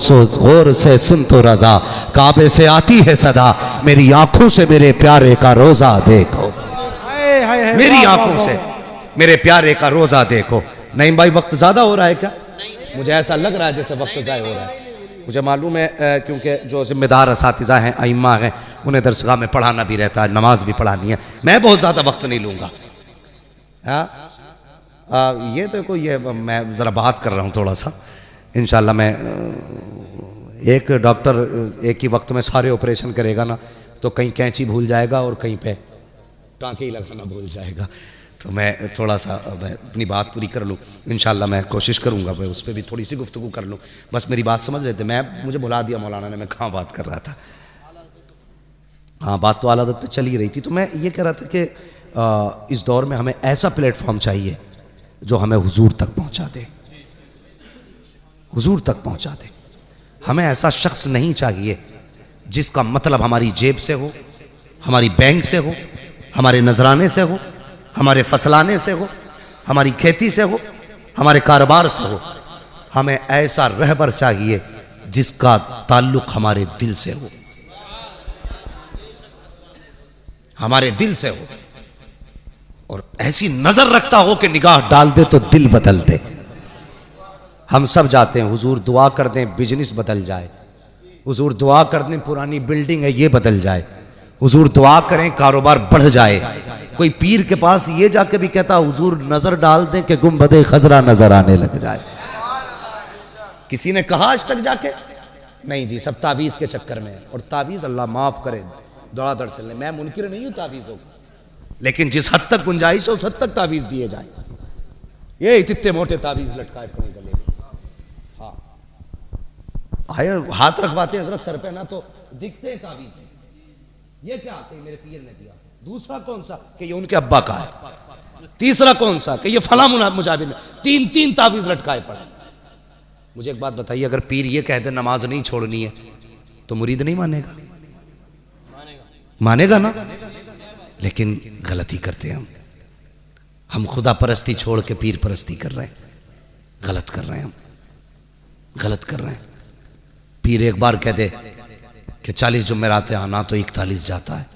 से सुन तो रजा, काबे से आती है सदा, मेरी आंखों से मेरे प्यारे का रोजा देखो। मेरी आंखों से मेरे प्यारे का रोजा देखो। नहीं भाई, वक्त ज्यादा हो रहा है क्या? मुझे ऐसा लग रहा है जैसे वक्त ज़ाय हो रहा है। मुझे मालूम है क्योंकि जो जिम्मेदार असातिज़ा हैं, अइम्मा हैं, उन्हें दरसगाह में पढ़ाना भी रहता है, नमाज भी पढ़ानी है। मैं बहुत ज़्यादा वक्त नहीं लूँगा। ये तो कोई ये मैं ज़रा बात कर रहा हूँ थोड़ा सा। इंशाल्लाह मैं एक डॉक्टर एक ही वक्त में सारे ऑपरेशन करेगा ना, तो कहीं कैंची भूल जाएगा और कहीं पे टाँके ही लगाना भूल जाएगा। तो मैं थोड़ा सा मैं अपनी बात पूरी कर लूँ। इंशाल्लाह मैं कोशिश करूँगा मैं उस पर भी थोड़ी सी गुफ्तगू कर लूँ। बस मेरी बात समझ लेते। मुझे बुला दिया मौलाना ने, मैं कहाँ बात कर रहा था। हाँ, बात तो आला हज़रत पे चल ही रही थी। तो मैं ये कह रहा था कि इस दौर में हमें ऐसा प्लेटफॉर्म चाहिए जो हमें हुजूर तक पहुँचा दे, हुजूर तक पहुँचा दे। हमें ऐसा शख्स नहीं चाहिए जिसका मतलब हमारी जेब से हो, हमारी बैंक से हो, हमारे नजराने से हो, हमारे फसलाने से हो, हमारी खेती से हो, हमारे कारोबार से हो। हमें ऐसा रहबर चाहिए जिसका ताल्लुक हमारे दिल से हो, हमारे दिल से हो, और ऐसी नजर रखता हो कि निगाह डाल दे तो दिल बदल दे। हम सब जाते हैं हुजूर दुआ कर दें बिजनेस बदल जाए, हुजूर दुआ कर दें पुरानी बिल्डिंग है ये बदल जाए, हुजूर दुआ करें कारोबार बढ़ जाए। कोई पीर के पास ये जाके भी कहता हुजूर नजर डाल दें कि गुंबदे खजरा नजर आने लग जाए। किसी ने कहा आज तक जाके? नहीं जी, सब तावीज़ के चक्कर में है। और तावीज़ अल्लाह माफ़ करे दौड़ादड़ चलने। मैं मुनकिर नहीं हूँ तावीज़ों को, लेकिन जिस हद तक गुंजाइश है उस हद तक तावीज़ दिए जाए। ये इतने मोटे तावीज़ लटकाए पड़े गले में, हाँ आए हाथ रखवाते हैं सर पे ना तो दिखते हैं तावीज़। ये क्या कि मेरे पीर ने दिया। दूसरा कौन सा कि ये उनके अब्बा का है। तीसरा कौन सा कि ये फला मुजाबिर ने। तीन तीन तावीज़ लटकाए पड़े। मुझे एक बात बताइए, अगर पीर ये कहते नमाज नहीं छोड़नी है तो मुरीद नहीं मानेगा? मानेगा ना। लेकिन गलती करते हैं हम खुदा परस्ती छोड़ के पीर परस्ती कर रहे हैं। गलत कर रहे हैं हम, गलत कर रहे हैं। पीर एक बार कह दे कि 40 जुम्मेरात आना तो 41 जाता है।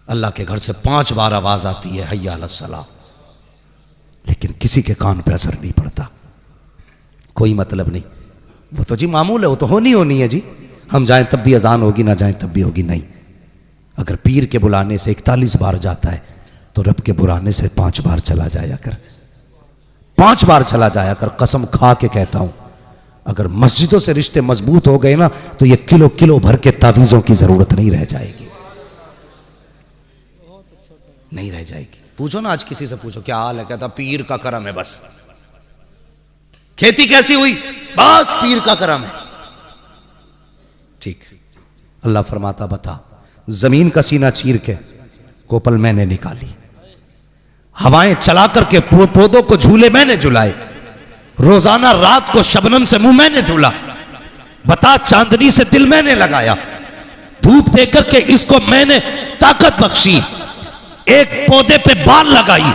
अल्लाह के घर से 5 बार आवाज आती है हय्या अलस सलाह, लेकिन किसी के कान पे असर नहीं पड़ता। कोई मतलब नहीं, वो तो जी मामूल है, वो तो होनी है जी। हम जाएं तब भी अजान होगी, ना जाएं तब भी होगी। नहीं, अगर पीर के बुलाने से 41 बार जाता है तो रब के बुलाने से 5 बार चला जाया कर, 5 बार चला जाया कर। कसम खा के कहता हूं, अगर मस्जिदों से रिश्ते मजबूत हो गए ना तो ये किलो किलो भर के तावीज़ों की जरूरत नहीं रह जाएगी, नहीं रह जाएगी। पूछो ना आज किसी से पूछो क्या हाल है, कहता पीर का करम है बस। खेती कैसी हुई? बस पीर का करम है। ठीक, अल्लाह फरमाता बता, जमीन का सीना चीर के कोपल मैंने निकाली, हवाएं चला करके पौधों को झूले मैंने झुलाए, रोजाना रात को शबनम से मुंह मैंने धुला, बता चांदनी से दिल मैंने लगाया, धूप देकर के इसको मैंने ताकत बख्शी, एक पौधे पे बाल लगाई,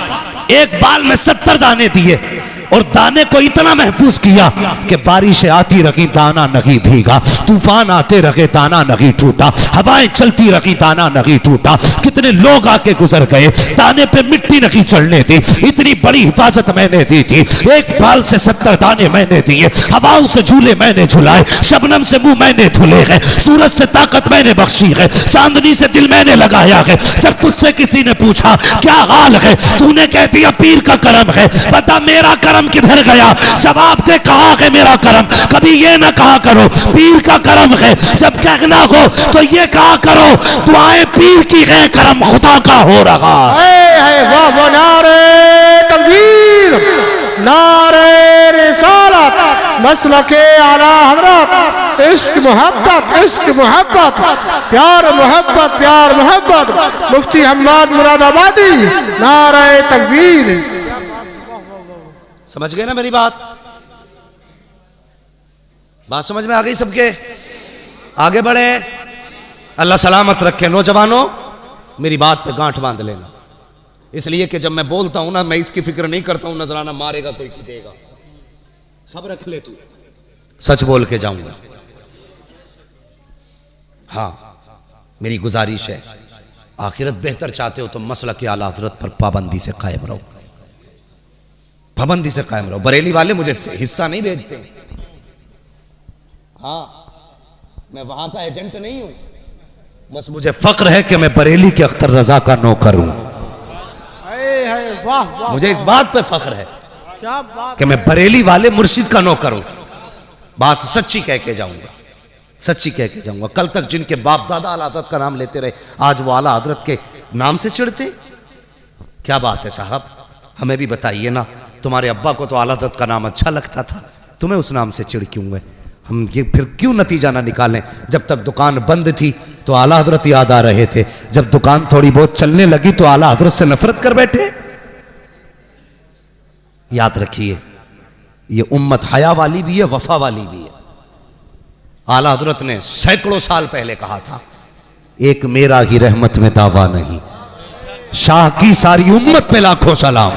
एक बाल में 70 दाने दिए और दाने को इतना महफूज किया कि बारिशें आती रही दाना नहीं भीगा, तूफान आते रहे दाना नहीं टूटा, हवाएं चलती रही दाना नहीं टूटा। कितने लोग आके गुजर गए, दाने पे मिट्टी नहीं चढ़ने दी, इतनी बड़ी हिफाजत मैंने दी थी। एक बाल से 70 दाने मैंने दिए, हवाओं से झूले मैंने झुलाए, शबनम से मुंह मैंने धुले गए, सूरज से ताकत मैंने बख्शी है, चांदनी से दिल मैंने लगाया है। जब तुझसे किसी ने पूछा क्या हाल है, तूने कह दिया पीर का करम है। बता मेरा करम करम किधर गया? जवाब दे कहाँ है मेरा करम? कभी ये ना कहा करो पीर का करम है, जब कहना हो तो ये कहा करो दुआएं पीर की है, करम खुदा का हो रहा है। वाह वाह, नारे तकबीर, नारे रिसालत, मसलके आला हजरत, इश्क मोहब्बत, इश्क मोहब्बत, प्यार मोहब्बत, प्यार मोहब्बत, मुफ्ती हम्माद मुरादाबादी, नारे तकबीर। समझ गए ना मेरी बात? बात समझ में आ गई सबके? आगे बढ़े, अल्लाह सलामत रखे। नौजवानों, मेरी बात पे गांठ बांध लेना, इसलिए कि जब मैं बोलता हूं ना, मैं इसकी फिक्र नहीं करता हूं नजराना मारेगा कोई की देगा, सब रख ले तू, सच बोल के जाऊंगा। हाँ, मेरी गुजारिश है, आखिरत बेहतर चाहते हो तो मसलक आला हज़रत पर पाबंदी से कायम रहो, पाबंदी से कायम रहो। बरेली वाले मुझे हिस्सा नहीं भेजते, हाँ मैं वहां का एजेंट नहीं हूं, बस मुझे फक्र है कि मैं बरेली के अख्तर रजा का नौकर हूं। मुझे इस बात पे फख्र है कि मैं बरेली वाले मुर्शिद का नौकर हूं। बात सच्ची कह के जाऊंगा, सच्ची कह के जाऊंगा। कल तक जिनके बाप दादा आला हज़रत का नाम लेते रहे, आज वो आला हज़रत के नाम से चिढ़ते। क्या बात है साहब, हमें भी बताइए ना, तुम्हारे अब्बा को तो आला हज़रत का नाम अच्छा लगता था, तुम्हें उस नाम से चिढ़ क्यों है? हम ये फिर क्यों नतीजा ना निकालें? जब तक दुकान बंद थी तो आला हज़रत याद आ रहे थे, जब दुकान थोड़ी बहुत चलने लगी तो आला हज़रत से नफरत कर बैठे। याद रखिए, ये उम्मत हया वाली भी है, वफा वाली भी है। आला हज़रत ने सैकड़ों साल पहले कहा था, एक मेरा ही रहमत में दावा नहीं, शाह की सारी उम्मत पे लाखों सलाम।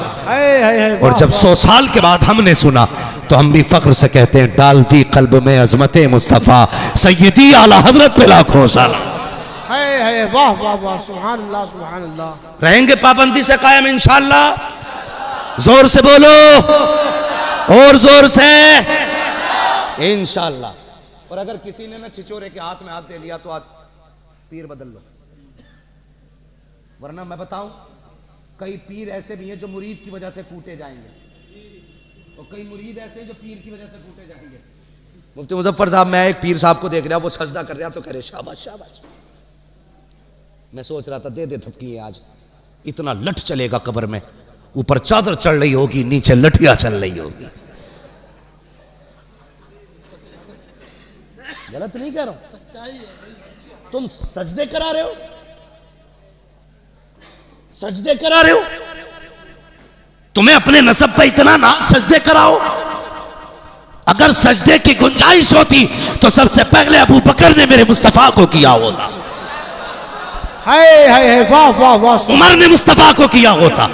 और जब 100 साल के बाद हमने सुना तो हम भी फख्र से कहते हैं, डाल दी कल्ब में अजमते मुस्तफ़ा, सैयदी आला हज़रत पे लाखों सलाम। वाह वाह वाह, सुभान अल्लाह, सुभान अल्लाह। रहेंगे पाबंदी से कायम इंशाअल्लाह। जोर से बोलो, और जोर से इंशाअल्लाह। और अगर किसी ने ना छिचोरे के हाथ में हाथ दे लिया तो आज पीर बदल लो, वरना मैं बताऊं, कई पीर ऐसे भी हैं जो मुरीद की वजह से कूटे जाएंगे, और कई मुरीद ऐसे जो पीर की वजह से कूटे जाएंगे। मुफ्ती मुजफ्फर साहब, मैं एक पीर साहब को देख रहा, वो सजदा कर रहा तो कह रहे शाबाश शाबाश। मैं सोच रहा था दे दे थपकी, आज इतना लठ चलेगा कब्र में, ऊपर चादर चढ़ रही होगी, नीचे लठिया चल रही होगी। गलत नहीं कह रहा हूं, सच्चाई है। तुम सजदे करा रहे हो, सजदे करा रहे हो, तुम्हें अपने नसब पे इतना ना सजदे कराओ। अगर सजदे की गुंजाइश होती तो सबसे पहले अबू बकर ने मेरे मुस्तफा को किया होता, वाह वाह वाह, उमर ने मुस्तफा को किया होता,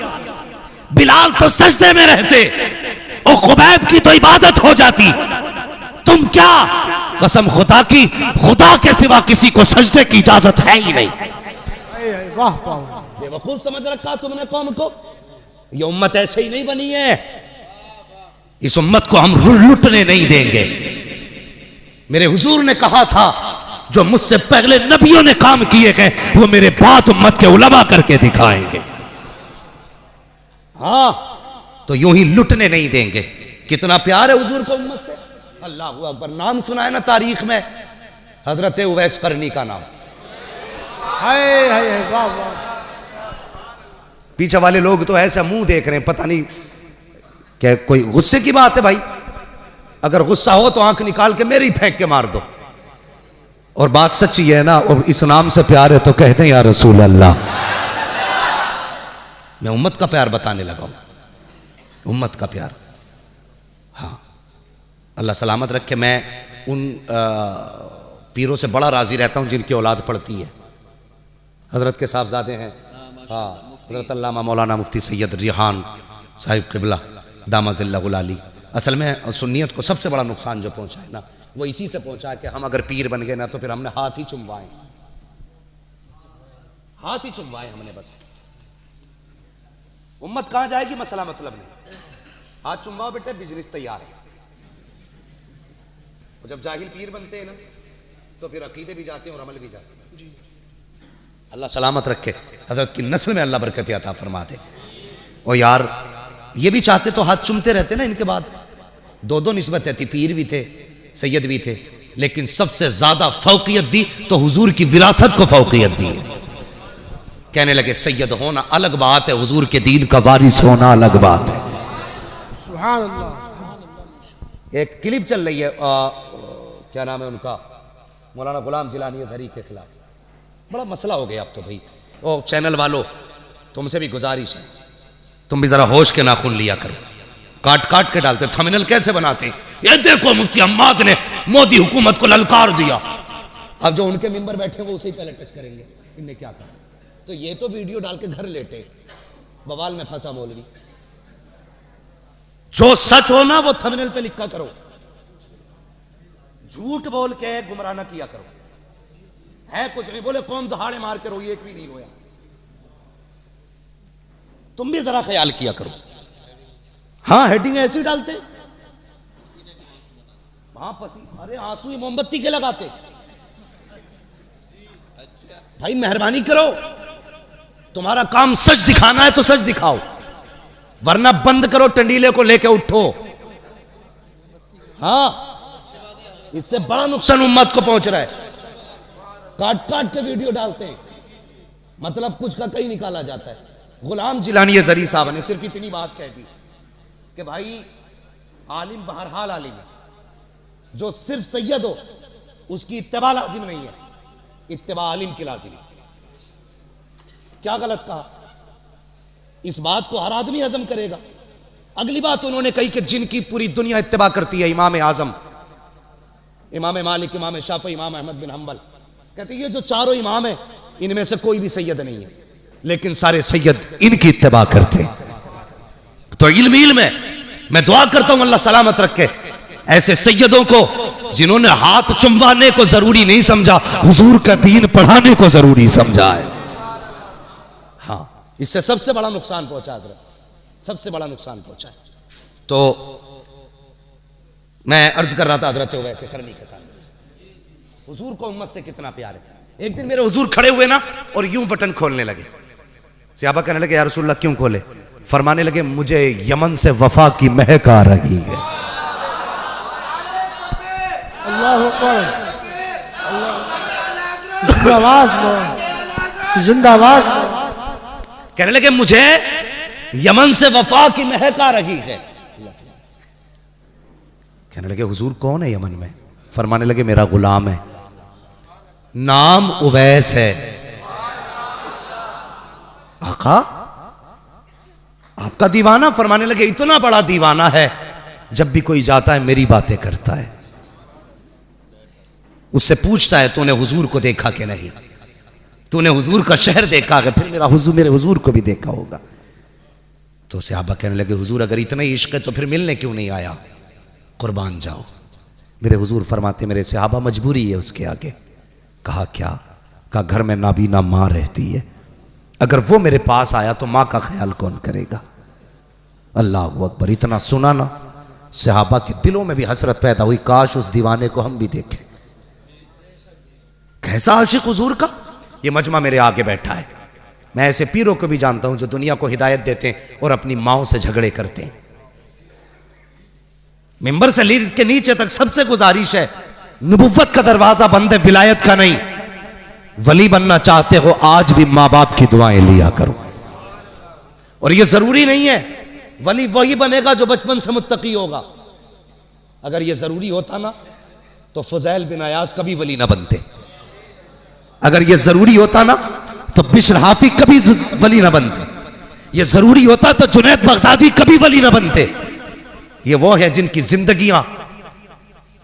बिलाल तो सजदे में रहते, और खुबैब की तो इबादत हो जाती। तुम क्या, कसम खुदा की, खुदा के सिवा किसी को सजदे की इजाजत है ही नहीं। वाह वाह, बेवकूफ समझ रखा तुमने कौम को। ये उम्मत ऐसे ही नहीं बनी है, इस उम्मत को हम लुटने नहीं देंगे। मेरे हुजूर ने कहा था, जो मुझसे पहले नबियों ने काम किए हैं वो मेरे बाद उम्मत के उलमा करके दिखाएंगे। हाँ, तो यूं ही लुटने नहीं देंगे। कितना प्यार है हुजूर को उम्मत से, अल्लाह अकबर। नाम सुना है ना तारीख में, हजरत उवैस करनी का नाम। वाह वाह, पीछे वाले लोग तो ऐसा मुंह देख रहे हैं, पता नहीं क्या कोई गुस्से की बात है भाई। अगर गुस्सा हो तो आंख निकाल के मेरी फेंक के मार दो। और बात सच्ची है ना, और इस नाम से प्यार है तो कहते हैं या रसूल अल्लाह। मैं उम्मत का प्यार बताने लगा हूं, उम्मत का प्यार। हाँ, अल्लाह सलामत रखे। मैं उन पीरों से बड़ा राजी रहता हूं जिनकी औलाद पढ़ती है। हजरत के साहबजादे हैं, हाँ, हजरत अल्लामा मौलाना मुफ्ती सैयद रिहान साहिब क़िबला दामज़िल्लहुल आली। असल में सुन्नियत को सबसे बड़ा नुकसान जो पहुंचा है ना, वो इसी से पहुंचा है कि हम अगर पीर बन गए ना तो फिर हमने हाथ ही चुमवाए, हाथ ही चुमवाए हमने बस। उम्मत कहां जाएगी मसला मतलब नहीं, हाथ चुमवाओ बेटे, बिजनेस तैयार है। और जब जाहिल पीर बनते हैं ना तो फिर अकीदे भी जाते हैं और अमल भी जाते हैं। अल्लाह सलामत रखे, हजरत की नस्ल में अल्लाह बरकत अता फरमा दे। और यार, ये भी चाहते तो हाथ चूमते रहते ना इनके बाद। दो दो निस्बतें थी, पीर भी थे, सैयद भी थे, लेकिन सबसे ज्यादा फौकियत दी तो हुजूर की विरासत को फौकियत दी है। कहने लगे सैयद होना अलग बात है, हुजूर के दीन का वारिस होना अलग बात है। सुभान अल्लाह। एक क्लिप चल रही है, क्या नाम है उनका, मौलाना गुलाम जिलानी अज़हरी के खिलाफ। बड़ा मसला हो गया अब तो भाई। ओ चैनल वालों, तुमसे भी गुजारिश है, तुम भी जरा होश के नाखून लिया करो। काट काट के डालते, थंबनेल कैसे बनाते, ये देखो मुफ्ती अम्माद ने मोदी हुकूमत को ललकार दिया। अब जो उनके मेंबर बैठे हैं वो उसे ही पहले टच करेंगे, इनने क्या कहा। तो ये तो वीडियो डाल के घर लेटे, बवाल में फंसा मौलवी। जो सच हो ना वो थंबनेल पे लिखा करो, झूठ बोल के गुमराह ना किया करो। है कुछ नहीं, बोले कौन दहाड़े मार के रोई, एक भी नहीं रोया। तुम भी जरा ख्याल किया करो। हाँ हेडिंग ऐसी डालते, वहां पसी, अरे आंसू ही मोमबत्ती के लगाते। भाई मेहरबानी करो, तुम्हारा काम सच दिखाना है तो सच दिखाओ, वरना बंद करो टंडीले को लेके उठो। हाँ इससे बड़ा नुकसान उम्मत को पहुंच रहा है। काट काट के वीडियो डालते हैं, मतलब कुछ का कहीं निकाला जाता है। गुलाम जिलानी अज़हरी साहब ने सिर्फ इतनी बात कह दी कि भाई आलिम बहरहाल आलिम है, जो सिर्फ सैयद हो उसकी इत्तिबा लाजिम नहीं है, इत्तिबा आलिम की लाजिम है। क्या गलत कहा? इस बात को हर आदमी हजम करेगा। अगली बात उन्होंने कही कि जिनकी पूरी दुनिया इत्तिबा करती है, इमाम आजम, इमाम मालिक, इमाम शाफी, इमाम अहमद बिन हम्बल, कहते ये जो चारों इमाम है इनमें से कोई भी सैयद नहीं है, लेकिन सारे सैयद इनकी इत्तिबा करते। तो इल्म है, मैं दुआ करता हूं अल्लाह सलामत रखे ऐसे सैयदों को जिन्होंने हाथ चुमवाने को जरूरी नहीं समझा, हुजूर का दीन पढ़ाने को जरूरी समझा है। हाँ इससे सबसे बड़ा नुकसान पहुंचा हजरत, सबसे बड़ा नुकसान पहुंचा है। तो मैं अर्ज कर रहा था हजरत वैसे करनी के ताल्लुक, हुजूर को उम्मत से कितना प्यार है। एक दिन मेरे हुजूर खड़े हुए ना और यूं बटन खोलने लगे। सहाबा कहने लगे या रसूलल्लाह क्यों खोले? फरमाने लगे मुझे यमन से वफा की महक आ रही है। अल्लाह अकबर, जिंदाबाद। कहने लगे मुझे यमन से वफा की महक आ रही है। कहने लगे हुजूर कौन है यमन में? फरमाने लगे मेरा गुलाम है, नाम उवैस है। आका आपका दीवाना? फरमाने लगे इतना बड़ा दीवाना है जब भी कोई जाता है मेरी बातें करता है, उससे पूछता है तूने हुजूर को देखा कि नहीं, तूने हुजूर का शहर देखा है? फिर मेरे हुजूर को भी देखा होगा। तो सहाबा कहने लगे हुजूर अगर इतना ही इश्क है तो फिर मिलने क्यों नहीं आया? कुर्बान जाओ। मेरे हुजूर फरमाते मेरे सहाबा मजबूरी है उसके आगे। कहा क्या? कहा घर में नाबीना माँ रहती है, अगर वो मेरे पास आया तो माँ का ख्याल कौन करेगा? अल्लाह अकबर। इतना सुना ना, सहाबा के दिलों में भी हसरत पैदा हुई, काश उस दीवाने को हम भी देखें। कैसा आशिक हुजूर का। ये मजमा मेरे आगे बैठा है, मैं ऐसे पीरों को भी जानता हूं जो दुनिया को हिदायत देते हैं और अपनी माओ से झगड़े करते हैं। मिंबर से लीड के नीचे तक सबसे गुजारिश है, नबुव्वत का दरवाजा बंद है, विलायत का नहीं। वली बनना चाहते हो आज भी माँ बाप की दुआएं लिया करो। और यह जरूरी नहीं है वली वही बनेगा जो बचपन से मुत्तकी होगा। अगर यह जरूरी होता ना तो फुज़ैल बिन अयाज कभी वली ना बनते। अगर यह जरूरी होता ना तो बिश्र हाफी कभी वली ना बनते। यह जरूरी होता तो जुनैद बगदादी कभी वली ना बनते। ये वो है जिनकी जिंदगियां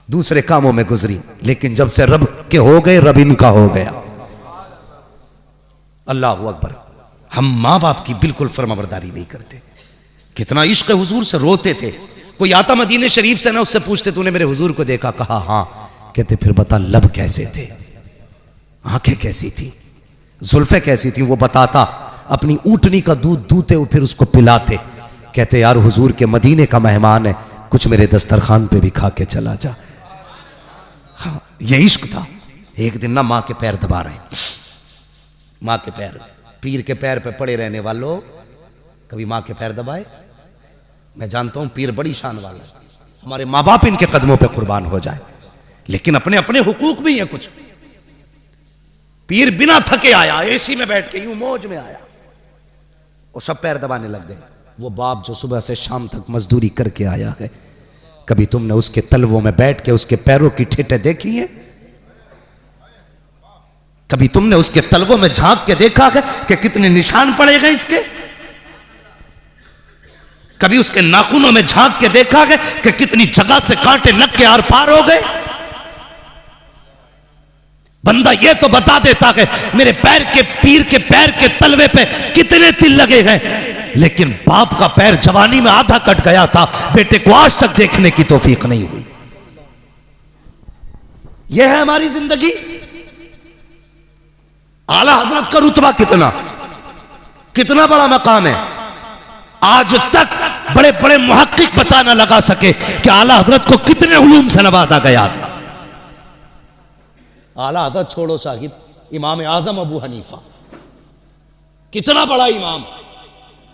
दूसरे कामों में गुजरी, लेकिन जब से रब के हो गए रब इनका हो गया। अल्लाह अकबर। हम माँ बाप की बिल्कुल फरमाबरदारी नहीं करते। कितना इश्क हुजूर से रोते थे। कोई आता मदीने शरीफ से ना, उससे पूछते तूने मेरे हुजूर को देखा? कहा हाँ। कहते फिर बता लब कैसे थे, आंखें कैसी थी, जुल्फे कैसी थी? वो बताता। अपनी ऊँटनी का दूध दूते हुए फिर उसको पिलाते। कहते यार हुजूर के मदीने का मेहमान है, कुछ मेरे दस्तरखान पे भी खा के चला जा। हाँ ये इश्क था। एक दिन ना माँ के पैर दबा रहे, माँ के पैर, पीर के पैर पे पड़े रहने वालों कभी माँ के पैर दबाए? मैं जानता हूं पीर बड़ी शान वाला है, हमारे माँ बाप इनके कदमों पे कुर्बान हो जाए, लेकिन अपने अपने हुकूक भी हैं कुछ। पीर बिना थके आया, एसी में बैठ के यूं मौज में आया, वो सब पैर दबाने लग गए। वो बाप जो सुबह से शाम तक मजदूरी करके आया है, कभी तुमने उसके तलवों में बैठ के उसके पैरों की ठेठे देखी है? कभी तुमने उसके तलवों में झांक के देखा है कि कितने निशान पड़े गए इसके? कभी उसके नाखूनों में झांक के देखा है कि कितनी जगह से कांटे लग के आर पार हो गए? बंदा ये तो बता देता है मेरे पैर के, पीर के पैर के तलवे पे कितने तिल लगे हैं, लेकिन बाप का पैर जवानी में आधा कट गया था, बेटे को आज तक देखने की तौफीक नहीं हुई। यह है हमारी जिंदगी। आला हजरत का रुतबा कितना कितना बड़ा मकाम है। आज तक बड़े बड़े मुहक्किक बता ना लगा सके कि आला हजरत को कितने उलूम से नवाजा गया था। आला हजरत छोड़ो साहिब, इमाम आजम अबू हनीफा कितना बड़ा इमाम,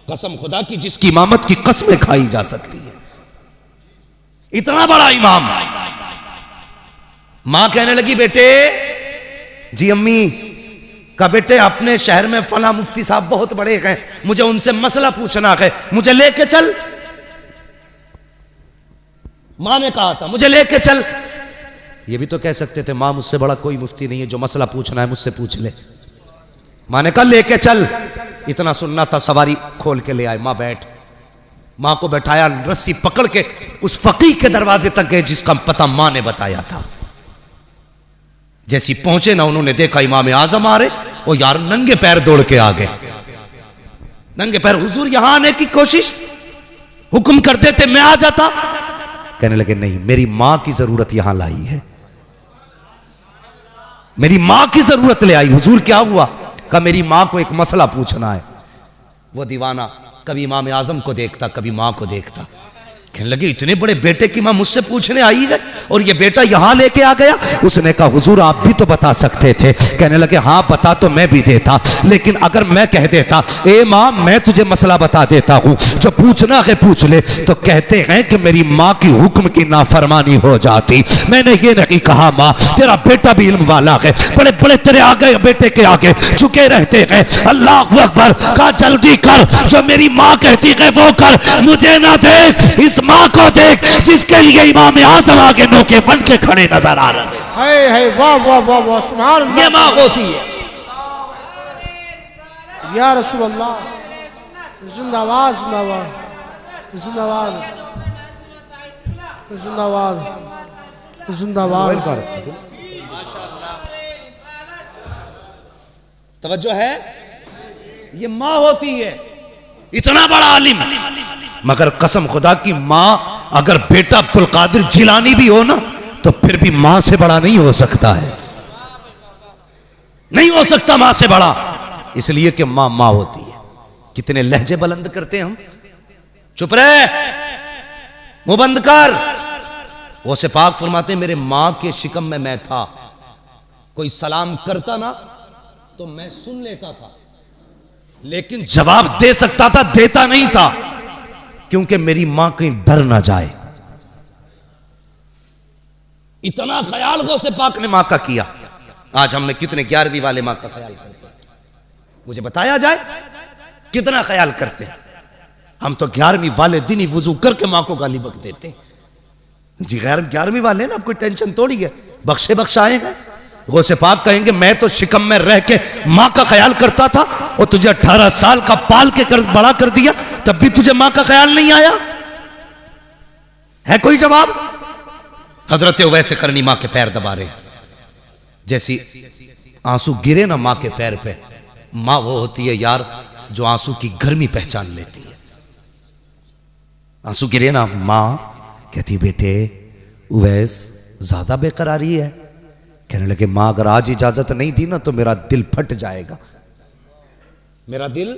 कसम खुदा की जिसकी इमामत की कसमें खाई जा सकती है, इतना बड़ा इमाम। मां कहने लगी बेटे, जी अम्मी का बेटे अपने शहर में फला मुफ्ती साहब बहुत बड़े हैं, मुझे उनसे मसला पूछना है, मुझे लेके चल। मां ने कहा था मुझे लेके चल। ये भी तो कह सकते थे मां मुझसे बड़ा कोई मुफ्ती नहीं है, जो मसला पूछना है मुझसे पूछ ले। मां ने कहा लेके चल। इतना सुनना था, सवारी खोल के ले आए। मां बैठ, मां को बैठाया, रस्सी पकड़ के उस फकीह के दरवाजे तक गए जिसका पता मां ने बताया था। जैसी पहुंचे ना, उन्होंने देखा इमाम आजम आ रहे, वो यार नंगे पैर दौड़ के आ गए। नंगे पैर, हुजूर यहां आने की कोशिश, हुक्म कर देते मैं आ जाता। कहने लगे नहीं, मेरी मां की जरूरत यहां लाई है, मेरी मां की जरूरत ले आई। हुजूर क्या हुआ? कहा मेरी मां को एक मसला पूछना है। वो दीवाना कभी इमाम आजम को देखता, कभी मां को देखता। कहने लगे इतने बड़े बेटे की मां मुझसे पूछने आई है और ये बेटा यहां लेके आ गया। उसने कहा हुजूर आप भी तो बता सकते थे। कहने लगे हाँ बता तो मैं भी देता, लेकिन अगर मैं कह देता ए मां मैं तुझे मसला बता देता हूं, जो पूछना है पूछ ले, तो कहते हैं कि मेरी मां की हुक्म की नाफरमानी हो जाती। मैंने ये नहीं कहा मां तेरा बेटा भी इल्म वाला है, बड़े बड़े तेरे आगे बेटे के आगे झुके रहते हैं, अल्लाह अकबर। कहा जल्दी कर, जो मेरी मां कहती है वो कर, मुझे ना देख, इस मां को देख जिसके लिए इमाम आजम आगे नोके बन के खड़े नजर आ रहे हैं। वाह वाह वाह वाह, सुभान अल्लाह। ये मां होती है। या रसूल अल्लाह, जिंदाबाद जिंदाबाद जिंदाबाद जिंदाबाद जिंदाबाद। तवज्जो है, ये मां होती है, इतना बड़ा आलिम। मगर कसम खुदा की मां, अगर बेटा अब्दुल कादिर जिलानी भी हो ना, तो फिर भी मां से बड़ा नहीं हो सकता है, नहीं हो सकता मां से बड़ा, इसलिए कि मां मां होती है। कितने लहजे बुलंद करते हैं हम। चुप रहे, मुंह बंद कर। वो से पाक फरमाते मेरे मां के शिकम में मैं था, कोई सलाम करता ना तो मैं सुन लेता था, लेकिन जवाब दे सकता था, देता नहीं था, क्योंकि मेरी मां कहीं डर ना जाए। इतना ख्याल गौसे पाक ने मां का किया। आज हम में कितने 11वीं वाले मां का ख्याल करते हैं, मुझे बताया जाए कितना ख्याल करते हैं। हम तो 11वीं वाले दिन ही वुजू करके मां को गाली बक देते हैं। जी 11वीं वाले ना, अब कोई टेंशन थोड़ी है, बख्शे बख्शाएंगे। गौसे पाक कहेंगे मैं तो शिकम में रह के मां का ख्याल करता था और तुझे 18 साल का पाल के बड़ा कर दिया, तब भी तुझे मां का ख्याल नहीं आया है? कोई जवाब? हजरत वैसे करनी मां के पैर दबा रहे, जैसी आंसू गिरे ना मां के पैर पे, मां वो होती है यार जो आंसू की गर्मी पहचान लेती है। आंसू गिरे ना, मां कहती बेटे उवैस ज्यादा बेकरारी है। कहने लगे मां अगर आज इजाजत नहीं दी ना तो मेरा दिल फट जाएगा, मेरा दिल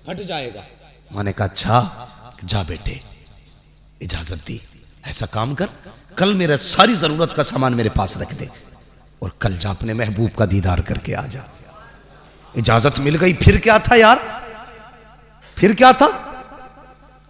फट जाएगा। मां ने कहा अच्छा जा बेटे, इजाजत दी, ऐसा काम कर, कल मेरा सारी जरूरत का सामान मेरे पास रख दे और कल जा अपने महबूब का दीदार करके आ जा। इजाजत मिल गई। फिर क्या था यार, फिर क्या था?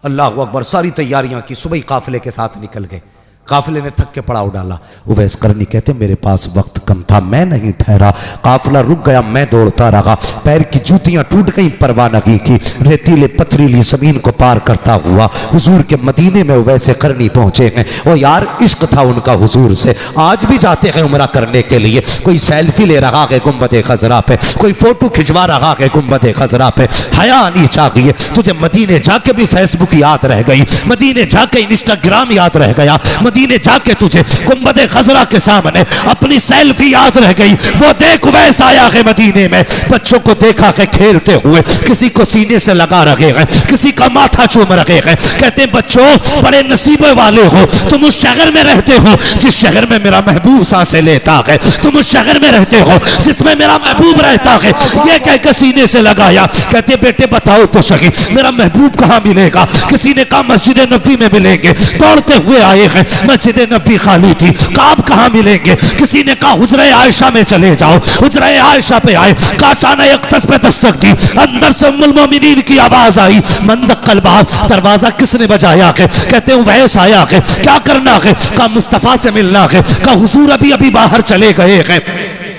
अल्लाह अकबर, सारी तैयारियां की, सुबह ही काफिले के साथ निकल गए। काफिले ने थक के पड़ाव डाला। उवैस करनी कहते मेरे पास वक्त कम था, मैं नहीं ठहरा, काफिला रुक गया, मैं दौड़ता रहा, पैर की जूतियां टूट गई, परवाह नहीं की, रेतीले पथरीली जमीन को पार करता हुआ हुजूर के मदीने में उवैस करनी पहुंचे हैं। और यार इश्क था उनका हुजूर से। आज भी जाते हैं उम्रा करने के लिए, कोई सेल्फी ले रहा है गुंबद खजरा पे, कोई फोटो खिंचवा रहा है गुंबद खजरा पे। हया आनी चाहिए तुझे, मदीने जाके भी फेसबुक याद रह गई, मदीने जाके इंस्टाग्राम याद रह गया, मदीने जाके तुझे गुंबद खजरा के सामने अपनी सेल्फी याद रह गई। वो देख उवैस आया है मदीने में, बच्चों को देखा है खेलते हुए, किसी को सीने से लगा रखे हैं, किसी का माथा चूम रखे हैं। कहते हैं बच्चों बड़े नसीबे वाले हो, तुम उस शहर में रहते हो जिस शहर में मेरा महबूब सांसें लेता है, तुम उस शहर में रहते हो जिसमें मेरा महबूब रहता है। ये कह के सीने से लगाया। कहते बेटे बताओ तो सही मेरा महबूब कहाँ मिलेगा? किसी ने कहा मस्जिद नबी में मिलेंगे, दौड़ते हुए आए हैं, मस्जिद नबी खाली थी, काब कहाँ मिलेंगे? किसी ने कहा हुजरे आयशा में चले जाओ, हुजरे आयशा पे आए, काशाना यक्तस पे दस्तक दी, अंदर से उम्मुल मोमिनीन की आवाज आई, मंदक्कल बाब, दरवाजा किसने बजाया है? कहते हैं उवैस आया है, क्या करना है? कहा मुस्तफा से मिलना है। कहा हुजूर अभी अभी बाहर चले गए हैं।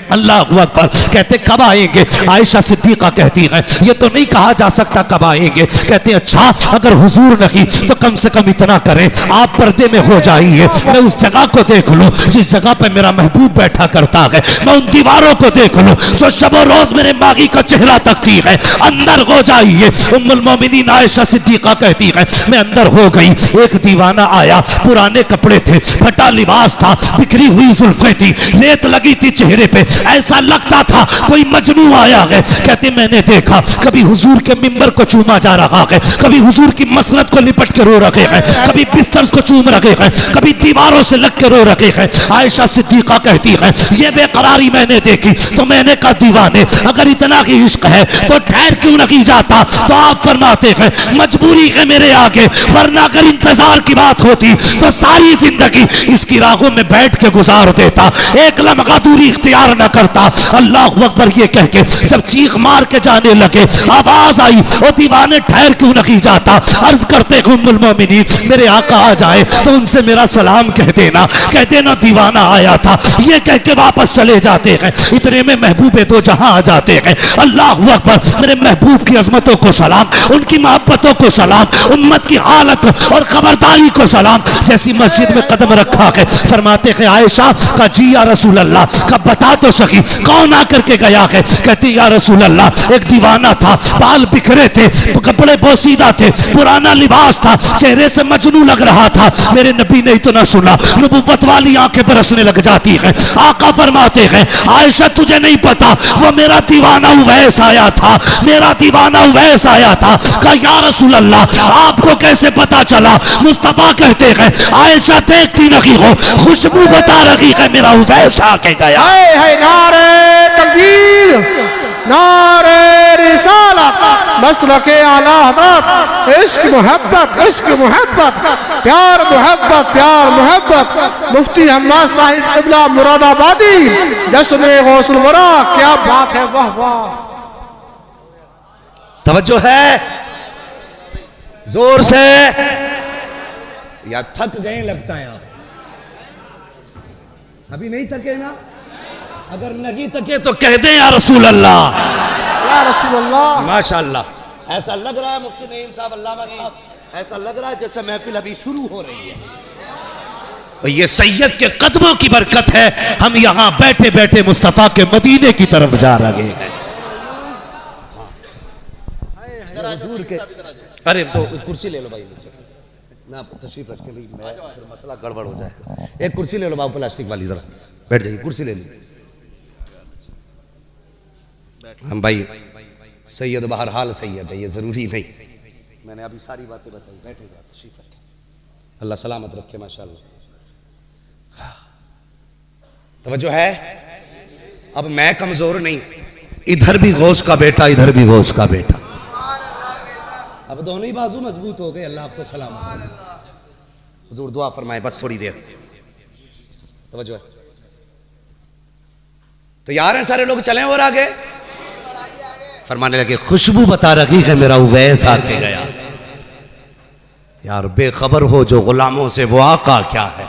अल्लाह अकबर। कहते कब आएंगे? आयशा सिद्दीका कहती है ये तो नहीं कहा जा सकता कब आएंगे। कहते अच्छा अगर हुजूर नहीं तो कम से कम इतना करें आप पर्दे में हो जाइए, मैं उस जगह को देख लूं जिस जगह पे मेरा महबूब बैठा करता है, मैं उन दीवारों को देख लूं जो शबो रोज मेरे मागी का चेहरा तकती है, अंदर हो जाइए। उम्मुल मोमिनीन आयशा सिद्दीका कहती है मैं अंदर हो गई, एक दीवाना आया, पुराने कपड़े थे, फटा लिबास था, बिखरी हुई जुल्फें थी, रेत लगी थी चेहरे पे, ऐसा लगता था कोई मजनू आया है। कहते मैंने देखा कभी हुजूर के मिंबर को चूमा जा रहा है, कभी हुजूर की मसनद को लिपट के रो रखे हैं, कभी बिस्तर को चूम रखे हैं, कभी दीवारों से लग के रो रखे हैं। आयशा सिद्दीका कहती है ये बेकरारी मैंने देखी तो मैंने कहा दीवाने अगर इतना ही इश्क है तो ठहर क्यों नहीं जाता? तो आप फरमाते हैं मजबूरी है मेरे आगे, वरना अगर इंतजार की बात होती तो सारी जिंदगी इसकी राहों में बैठ के गुजार देता, एक लम्हा दूरी इख्तियार न करता। अल्लाह अकबर ये कह के जब चीख मार के जाने लगे आवाज आई ओ दीवाने ठहर क्यों नहीं जाता? अर्ज करते उम्मुल मोमिनीन मेरे आका आ जाए तो उनसे मेरा सलाम कह देना, कह देना दीवाना आया था। ये कह के वापस चले जाते हैं, इतने में महबूबे दो जहां आ जाते हैं। अल्लाह अकबर, मेरे महबूब की अजमतों को सलाम, उनकी मोहब्बतों को सलाम, उम्मत की हालत और खबरदारी को सलाम। जैसी मस्जिद में कदम रखा है फरमाते हैं आयशा का जी या रसूल अल्लाह का बता तो सही कौन आकर के गया है? कहती या रसूल अल्लाह एक दीवाना था, बाल बिखरे थे, कपड़े बोसीदा थे, पुराना लिबास था, चेहरे से मजनू लग रहा था। मेरे नबी ने इतना सुना नबुव्वत वाली आंखें बरसने लग जाती हैं। आका फरमाते हैं आयशा तुझे नहीं पता वो मेरा दीवाना उवैस आया था, मेरा दीवाना उवैस आया था। कहा या रसूल अल्लाह आपको कैसे पता चला? मुस्तफा कहते हैं आयशा देखती नहीं हो, खुशबू बता रही है मेरा उवैस आके गया। नारे तकबीर, नारे रिसालत, मसलके आला हज़रत, इश्क मोहब्बत, इश्क मोहब्बत, प्यार मोहब्बत, प्यार मोहब्बत। मुफ्ती हम्माद साहिब क़िबला मुरादाबादी, जश्न गौसुल वरा, क्या बात है, वाह वाह। तवज्जो है जोर से या थक गए लगता है आप? अभी नहीं थके ना? अगर नहीं थके तो कह दें या रसूल अल्लाह, या रसूल अल्लाह। माशाअल्लाह। ऐसा लग रहा है मुफ्ती नईम साहब, अल्लामा साहब, ऐसा लग रहा है जैसे महफिल अभी शुरू हो रही है। और ये सैयद के कदमों की बरकत है, हम यहां बैठे बैठे मुस्तफा के मदीने की तरफ जा रहे हैं। अरे तो कुर्सी ले लो भाई नीचे से ना, तशरीफ रखें भाई, मैं फिर मसला गड़बड़ हो जाएगा। एक कुर्सी ले लो बाबू प्लास्टिक वाली, जरा बैठ जाइए, कुर्सी ले लीजिए। हम भाई सैयद बहरहाल सैयद है, ये जरूरी नहीं, मैंने अभी सारी बातें बताई। बैठे जा, तशरीफ रखें, अल्लाह सलामत रखे माशाअल्लाह। तवज्जो है? अब मैं कमजोर नहीं, इधर भी गौस का बेटा, इधर भी गौस का बेटा, अब दोनों ही बाजू मजबूत हो गए। अल्लाह आपको सलामत। हुजूर दुआ फरमाए बस थोड़ी देर, तवज्जो है। तैयार हैं सारे लोग? चलें और आगे? फरमाने लगे खुशबू बता रही है मेरा उवैस आके गया। यार बेखबर हो जो गुलामों से वो आका क्या है।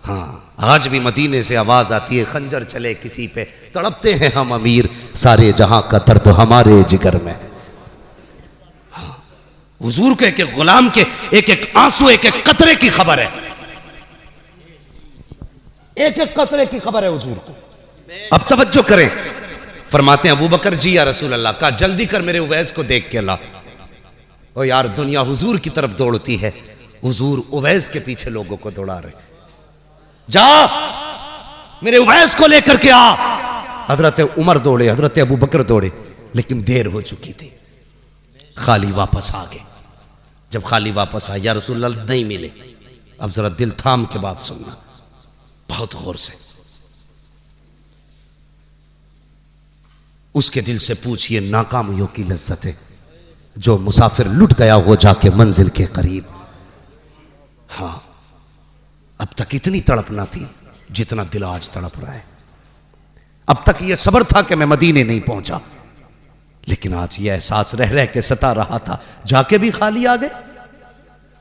हाँ, आज भी मदीने से आवाज आती है, खंजर चले किसी पे तड़पते हैं हम अमीर, सारे जहां का दर्द हमारे जिगर में है। हाँ, हुजूर के एक गुलाम के एक एक आंसू, एक एक कतरे की खबर है, एक एक कतरे की खबर है हुजूर को। अब तवज्जो करें, फरमाते हैं अबू बकर जी या रसूल अल्लाह, का जल्दी कर मेरे उवैस को देख के ला। ओ यार, दुनिया हुजूर की तरफ दौड़ती है, हुजूर उवैस के पीछे लोगों को दौड़ा रहे। जा मेरे उवैस को लेकर के आ। हजरत उमर दौड़े, हजरत अबू बकर दौड़े, लेकिन देर हो चुकी थी। खाली वापस आ गए। जब खाली वापस आया, या रसूल अल्लाह नहीं मिले। अब जरा दिल थाम के बात सुनना, बहुत गौर से। उसके दिल से पूछिए नाकामियों की लज्जत है, जो मुसाफिर लुट गया हो जाके मंजिल के करीब। हाँ, अब तक इतनी तड़प ना थी जितना दिल आज तड़प रहा है। अब तक यह सब्र था कि मैं मदीने नहीं पहुंचा, लेकिन आज यह एहसास रह रह के सता रहा था, जाके भी खाली आ गए।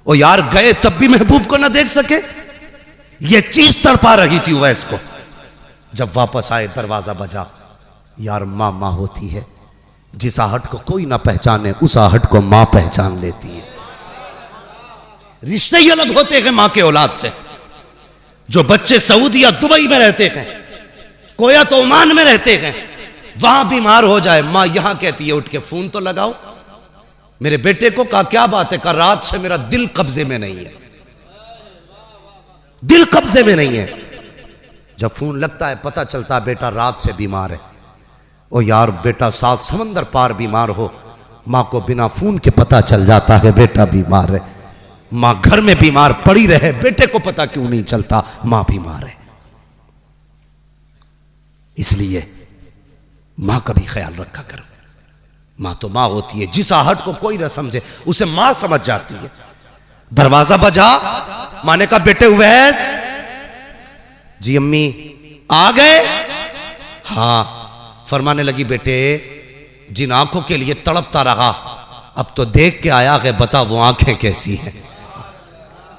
ओ यार, गए तब भी महबूब को ना देख सके, यह चीज तड़पा रही थी उवैस को। जब वापस आए, दरवाजा बजा। यार, मां मां होती है, जिस आहट को कोई ना पहचाने उस आहट को मां पहचान लेती है। रिश्ते ही अलग होते हैं मां के औलाद से। जो बच्चे सऊदी या दुबई में रहते हैं, कोया तो ओमान में रहते हैं, वहां बीमार हो जाए, मां यहां कहती है उठ के फोन तो लगाओ। मेरे बेटे को कहा क्या बात है, कहा रात से मेरा दिल कब्जे में नहीं है, दिल कब्जे में नहीं है। जब फोन लगता है पता चलता है बेटा रात से बीमार है। ओ यार, बेटा 7 समंदर पार बीमार हो, मां को बिना फोन के पता चल जाता है बेटा बीमार है। मां घर में बीमार पड़ी रहे, बेटे को पता क्यों नहीं चलता मां बीमार है। इसलिए मां का भी ख्याल रखा करो। मां तो मां होती है, जिस आहट को कोई ना समझे उसे मां समझ जाती है। दरवाजा बजा, मां ने कहा बेटे उवैस जी। अम्मी आ गए? हाँ। फरमाने लगी बेटे, जिन आंखों के लिए तड़पता रहा अब तो देख के आया है, बता वो आंखें कैसी हैं।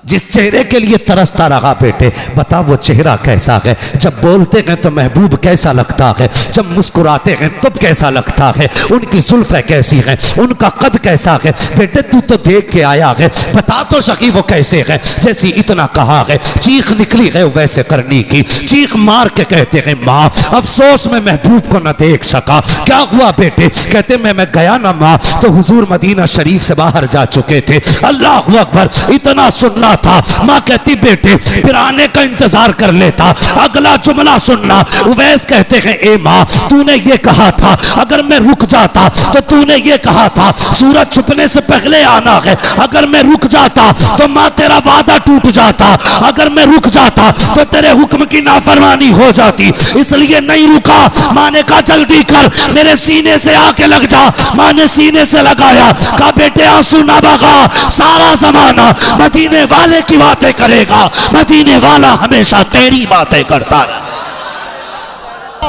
जिस चेहरे के लिए तरसता रहा बेटे, बता वो चेहरा कैसा है। जब बोलते हैं तो महबूब कैसा लगता है, जब मुस्कुराते हैं तब कैसा लगता है, उनकी जुल्फें कैसी हैं, उनका कद कैसा है। बेटे तू तो देख के आया है, बता तो सकी वो कैसे है। जैसी इतना कहा है, चीख निकली है वैसे करनी की। चीख मार के कहते हैं माँ, अफसोस में महबूब को न देख सका। क्या हुआ बेटे? कहते मैं गया ना माँ, तो हुजूर मदीना शरीफ से बाहर जा चुके थे। अल्लाह अकबर, इतना सुनना था। मां कहती बेटे फिर आने का इंतजार कर लेता, अगला जुमला सुनना। उवैस कहते हैं ए मां, तूने ये कहा था अगर मैं रुक जाता, तो तूने ये कहा था सूरज छुपने से पहले आना है। अगर मैं रुक जाता तो मां तेरा वादा टूट जाता, अगर मैं रुक जाता तो तेरे हुक्म की नाफरमानी हो जाती, इसलिए नहीं रुका। मां ने कहा जल्दी कर, मेरे सीने से आके लग जा। मां ने सीने से लगाया, कहा बेटे आंसू ना बहा, सारा जमाना मदीने वाले की बातें करेगा, मदीने वाला हमेशा तेरी बातें करता रहा।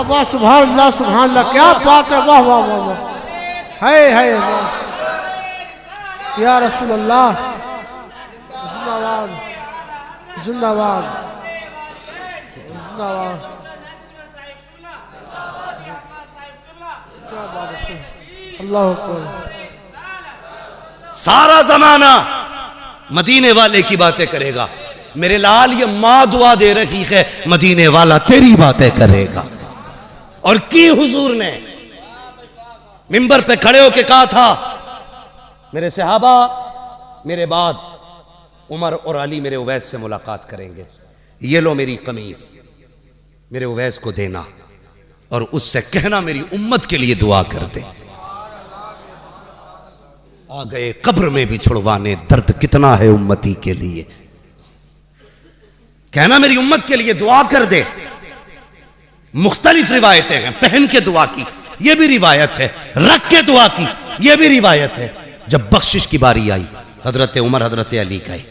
वाह सुभान अल्लाह, सुभान अल्लाह, क्या बात है, वाह वाह वाह वाह, है या रसूल अल्लाह, जिंदाबाद जिंदाबाद जिंदाबाद। क्या बात है, अल्लाह अकबर। सारा जमाना मदीने वाले की बातें करेगा। मेरे लाल, ये मां दुआ दे रही है, मदीने वाला तेरी बातें करेगा। और की हुजूर ने मिंबर पे खड़े होके कहा था, मेरे सहाबा मेरे बाद उमर और अली मेरे उवैस से मुलाकात करेंगे, ये लो मेरी कमीज, मेरे उवैस को देना और उससे कहना मेरी उम्मत के लिए दुआ कर दे। आ गए कब्र में भी छुड़वाने, दर्द कितना है उम्मती के लिए। कहना मेरी उम्मत के लिए दुआ कर दे। मुख्तलिफ रिवायतें हैं, पहन के दुआ की यह भी रिवायत है, रख के दुआ की यह भी रिवायत है। जब बख्शिश की बारी आई, हजरत उमर हजरत अली गए,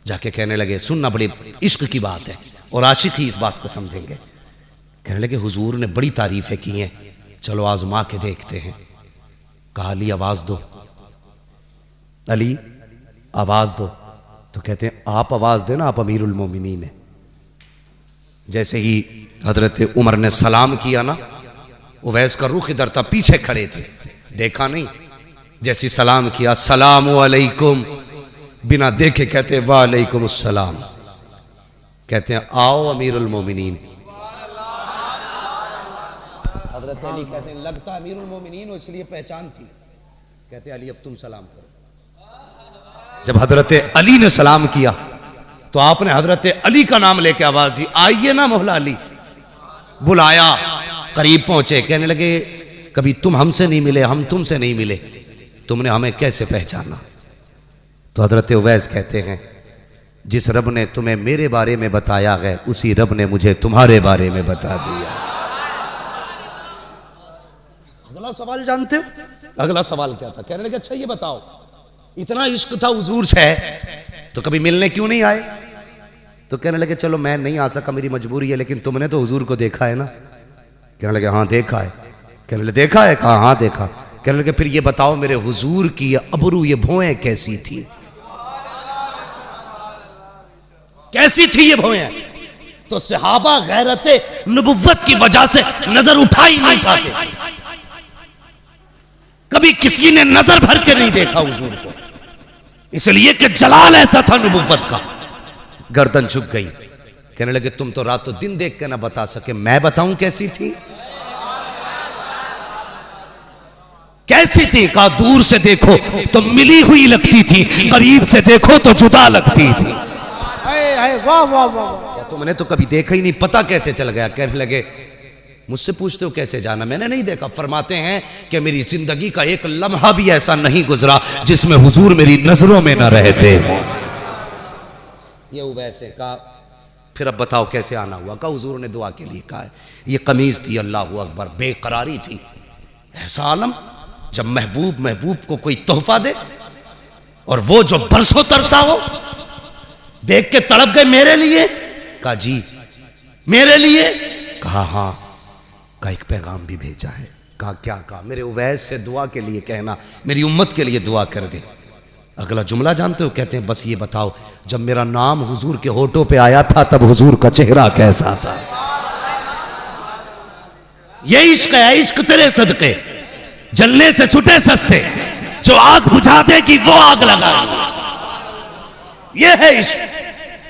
जाके कहने लगे, सुनना बड़ी इश्क की बात है और आशिक ही इस बात को समझेंगे। कहने लगे हुजूर ने बड़ी तारीफें की हैं, चलो आजमा के देखते हैं। कहा अली आवाज दो, अली आवाज़ दो। तो कहते हैं आप आवाज़ देना, आप अमीरुल मोमिनीन हैं। जैसे ही हजरत उमर ने सलाम किया ना, उवैस का रुख इधर था, पीछे खड़े थे, देखा नहीं। जैसी सलाम किया, अस्सलामु अलैकुम, बिना देखे कहते वालेकुम अस्सलाम। कहते हैं आओ अमीरुल मोमिनीन। हजरत अली कहते हैं लगता अमीरुल मोमिनीन हो, इसलिए पहचान थी। कहते अली अब तुम सलाम करो। जब हजरत अली ने सलाम किया तो आपने हजरत अली का नाम लेके आवाज दी, आइए ना मौला अली। बुलाया, करीब पहुंचे, कहने लगे कभी तुम हमसे नहीं मिले, हम तुमसे नहीं मिले, तुमने हमें कैसे पहचाना? तो हजरत उवैस कहते हैं जिस रब ने तुम्हें मेरे बारे में बताया है, उसी रब ने मुझे तुम्हारे बारे में बता दिया। अगला सवाल जानते हो? अगला सवाल क्या था? कहने लगे अच्छा ये बताओ, इतना इश्क था हुजूर से तो कभी मिलने क्यों नहीं आए? तो कहने लगे चलो मैं नहीं आ सका, मेरी मजबूरी है, लेकिन तुमने तो हुजूर को देखा है ना? कहने लगे हाँ देखा है। कहने लगे देखा है? कहा हाँ देखा। कहने लगे फिर ये बताओ मेरे हुजूर की ये अबरू, ये भौएं कैसी थी? कैसी थी ये भौएं? तो सहाबा गैरते नबुव्वत की वजह से नजर उठा ही नहीं पाते, कभी किसी ने नजर भर के नहीं देखा हुजूर को, इसलिए कि जलाल ऐसा था नबुव्वत का। गर्दन झुक गई। कहने लगे तुम तो रातों दिन देख के ना बता सके, मैं बताऊं कैसी थी? कैसी थी? कहा दूर से देखो तो मिली हुई लगती थी, करीब से देखो तो जुदा लगती थी। वाह वाह वाह, तुमने तो कभी देखा ही नहीं, पता कैसे चल गया? कहने लगे मुझसे पूछते हो कैसे जाना, मैंने नहीं देखा। फरमाते हैं कि मेरी जिंदगी का एक लम्हा भी ऐसा नहीं गुजरा जिसमें हुजूर मेरी नजरों में न रहते। ये वैसे कहा फिर अब बताओ कैसे आना हुआ? कहा हुजूर ने दुआ के लिए कहा है। ये कमीज थी, अल्लाह अकबर, बेकरारी थी। ऐसा आलम जब महबूब को कोई तोहफा दे और वो जो बरसों तरसा हो, देख के तड़प गए मेरे लिए। कहा जी मेरे लिए? कहा हाँ। का एक पैगाम भी भेजा है। कहा क्या? कहा मेरे उवैस से दुआ के लिए कहना, मेरी उम्मत के लिए दुआ कर दे। अगला जुमला जानते हो? कहते हैं बस ये बताओ जब मेरा नाम हुजूर के होठों पे आया था तब हुजूर का चेहरा कैसा था? ये इश्क है, इश्क तेरे सदके जलने से छुटे सस्ते, जो आग बुझा देगी वो आग लगा, ये है इश्क।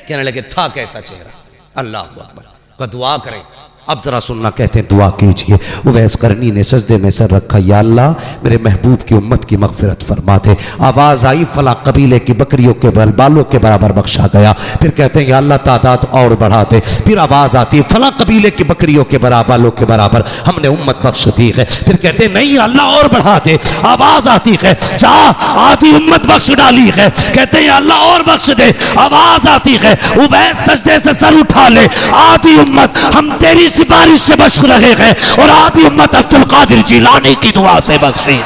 कहने लगे था कैसा चेहरा? अल्लाह अकबर। का दुआ करें। अब जरा सुनना, कहते हैं दुआ कीजिए। उवैस करनी ने सजदे में सर रखा, या अल्लाह मेरे महबूब की उम्मत की मगफिरत फरमा दे। आवाज़ आई फला कबीले की बकरियों के बालों के बराबर बख्शा गया। फिर कहते हैं या अल्लाह तादाद और बढ़ा दे। फिर आवाज़ आती है फला कबीले की बकरियों के बालों के बराबर हमने उम्मत बख्श दी है। फिर कहते हैं नहीं अल्लाह और बढ़ा दे। आवाज़ आती है जा आधी उम्मत बख्श डाली है। कहते हैं अल्लाह और बख्श दे। आवाज़ आती है उवैस सजदे से सर उठा ले, आधी उम्मत हम तेरी सिफारिश से बख्श रहे हैं और आधी उम्मत अब्दुल कादिर जिलानी की दुआ से बख्शी।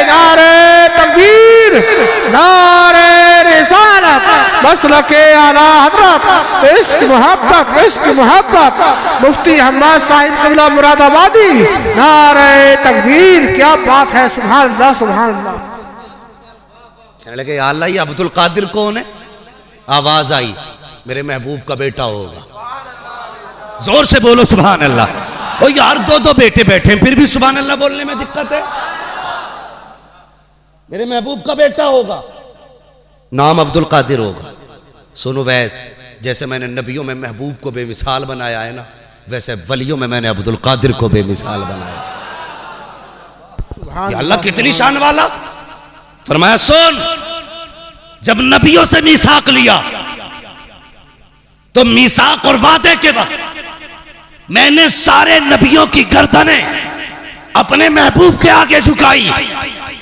नारे तकबीर, नारे रिसालत, मसलके आला हजरत, इश्क मोहब्बत, मुफ्ती हम्माद साहिब क़िबला मुरादाबादी। नारे तकबीर, क्या बात है, सुभान अल्लाह सुभान अल्लाह। कहने लगे या अल्लाह ये अब्दुल कादिर कौन है? आवाज आई मेरे महबूब का बेटा होगा। जोर से बोलो सुभान अल्लाह। ओ यार दो बेटे बैठे हैं फिर भी सुभान अल्लाह बोलने में दिक्कत है। मेरे महबूब का बेटा होगा, नाम अब्दुल कादिर होगा। सुनो वैस, जैसे मैंने नबियों में महबूब को बेमिसाल बनाया है ना, वैसे वलियों में मैंने अब्दुल कादिर को बेमिसाल बनाया। या अल्लाह कितनी शान वाला। फरमाया सुन, जब नबियों से मीसाक लिया तो मीसाक और वादे के वक्त मैंने सारे नबियों की गर्दनें अपने महबूब के आगे झुकाई,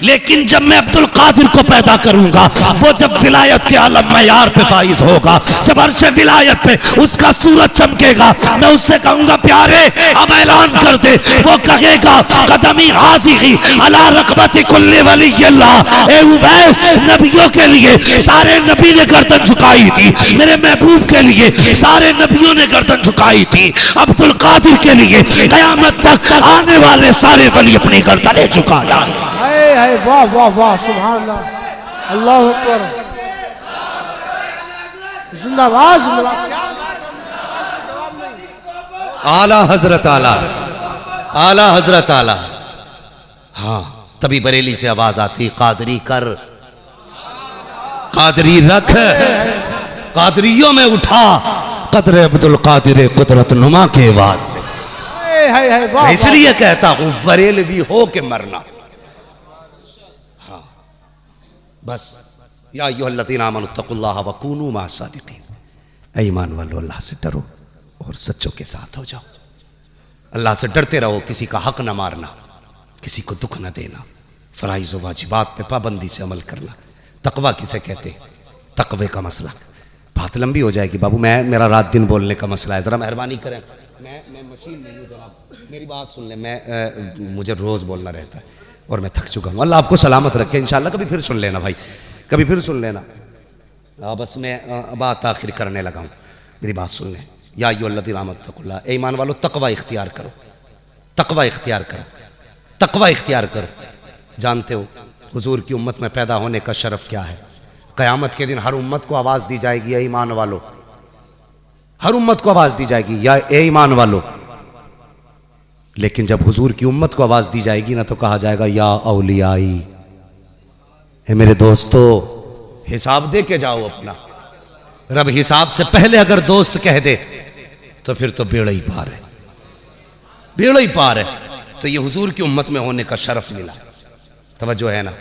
लेकिन जब मैं अब्दुल कादिर को पैदा करूंगा, वो जब विलायत के आलम मयार पे फाइज होगा, जब अर्श विलायत पे उसका सूरज चमकेगा, मैं उससे कहूंगा प्यारे अब ऐलान कर दे। वो कहेगा कदमी हाज़िरी अला रक़बति कुल्ली वलिय्यिल्लाह। ए उवैस, नबियों के लिए सारे नबी ने गर्दन झुकाई थी, मेरे महबूब के लिए सारे नबियों ने गर्दन झुकाई थी, अब्दुल कादिर के लिए क़यामत तक आने वाले सारे वली अपनी गर्दनें झुका डाल। वाह वाह वाह सुभान अल्लाह, अल्लाहु अकबर। जिंदाबाद जिंदाबाद। आला हजरत आला, आला हजरत आला। हाँ, तभी बरेली से आवाज आती, कादरी कर, कादरी रख, कादरियों में उठा कदर अब्दुल कादिर कुदरत नुमा के वास्ते। मैं इसलिए कहता हूं बरेलवी हो के मरना। हाँ बस, या अय्युहल्लज़ीना आमनुत्तकुल्लाह वकूनू मअस-सादिकीन, ईमान वालों अल्लाह से डरो और सच्चों के साथ हो जाओ। अल्लाह से डरते रहो, किसी का हक न मारना, किसी को दुख न देना, फराइज़ व वाजिबात पे पाबंदी से अमल करना। तकवा किसे कहते हैं? तकवे का मसला बात लंबी हो जाएगी बाबू, मेरा रात दिन बोलने का मसला है, ज़रा मेहरबानी करें। मैं मशीन नहीं हूँ जनाब, मेरी बात सुन लें। मुझे रोज़ बोलना रहता है और मैं थक चुका हूँ। अल्लाह आपको सलामत रखे, इंशाल्लाह कभी फिर सुन लेना भाई, कभी फिर सुन लेना। बस मैं बात आखिर करने लगा हूँ, मेरी बात सुन लें। या अय्युहल्लज़ीना आमनुत्तकुल्लाह, ईमान वालों तकवा इख्तियार करो, तकवा इख्तियार करो, तकवा इख्तियार करो। जानते हो हुजूर की उम्मत में पैदा होने का शरफ क्या है? क़यामत के दिन हर उम्मत को आवाज़ दी जाएगी, ए ईमान वालों, हर उम्मत को आवाज़ दी जाएगी, या ए ईमान वालों। लेकिन जब हुजूर की उम्मत को आवाज़ दी जाएगी ना, तो कहा जाएगा या औलियाई, ए मेरे दोस्तों, हिसाब दे के जाओ अपना। रब हिसाब से पहले अगर दोस्त कह दे तो फिर तो बेड़ा ही पार है, बेड़ा ही पार है। तो ये हुजूर की उम्मत में होने का शरफ मिला। तवज्जो है ना?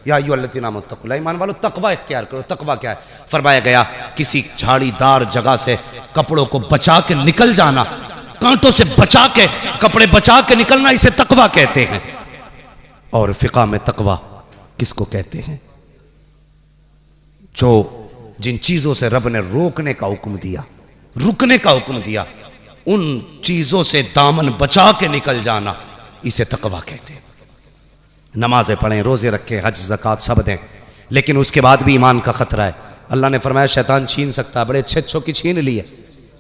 या अय्युहल्लज़ीना आमनुत्तकुल्लाह, ईमान वालों तकवा इख्तियार करो। तकवा क्या है? फरमाया गया किसी झाड़ीदार जगह से कपड़ों को बचा के निकल जाना, कांटों से बचा के, कपड़े बचा के निकलना, इसे तकवा कहते हैं। और फिक़ा में तकवा किसको कहते हैं? जो जिन चीज़ों से रब ने रोकने का हुक्म दिया, रुकने का हुक्म दिया, उन चीज़ों से दामन बचा के निकल जाना, इसे तकवा कहते हैं। नमाजें पढ़ें, रोज़े रखें, हज ज़कात सब दें, लेकिन उसके बाद भी ईमान का ख़तरा है। अल्लाह ने फरमाया शैतान छीन सकता है, बड़े अच्छे अच्छों की छीन लिए।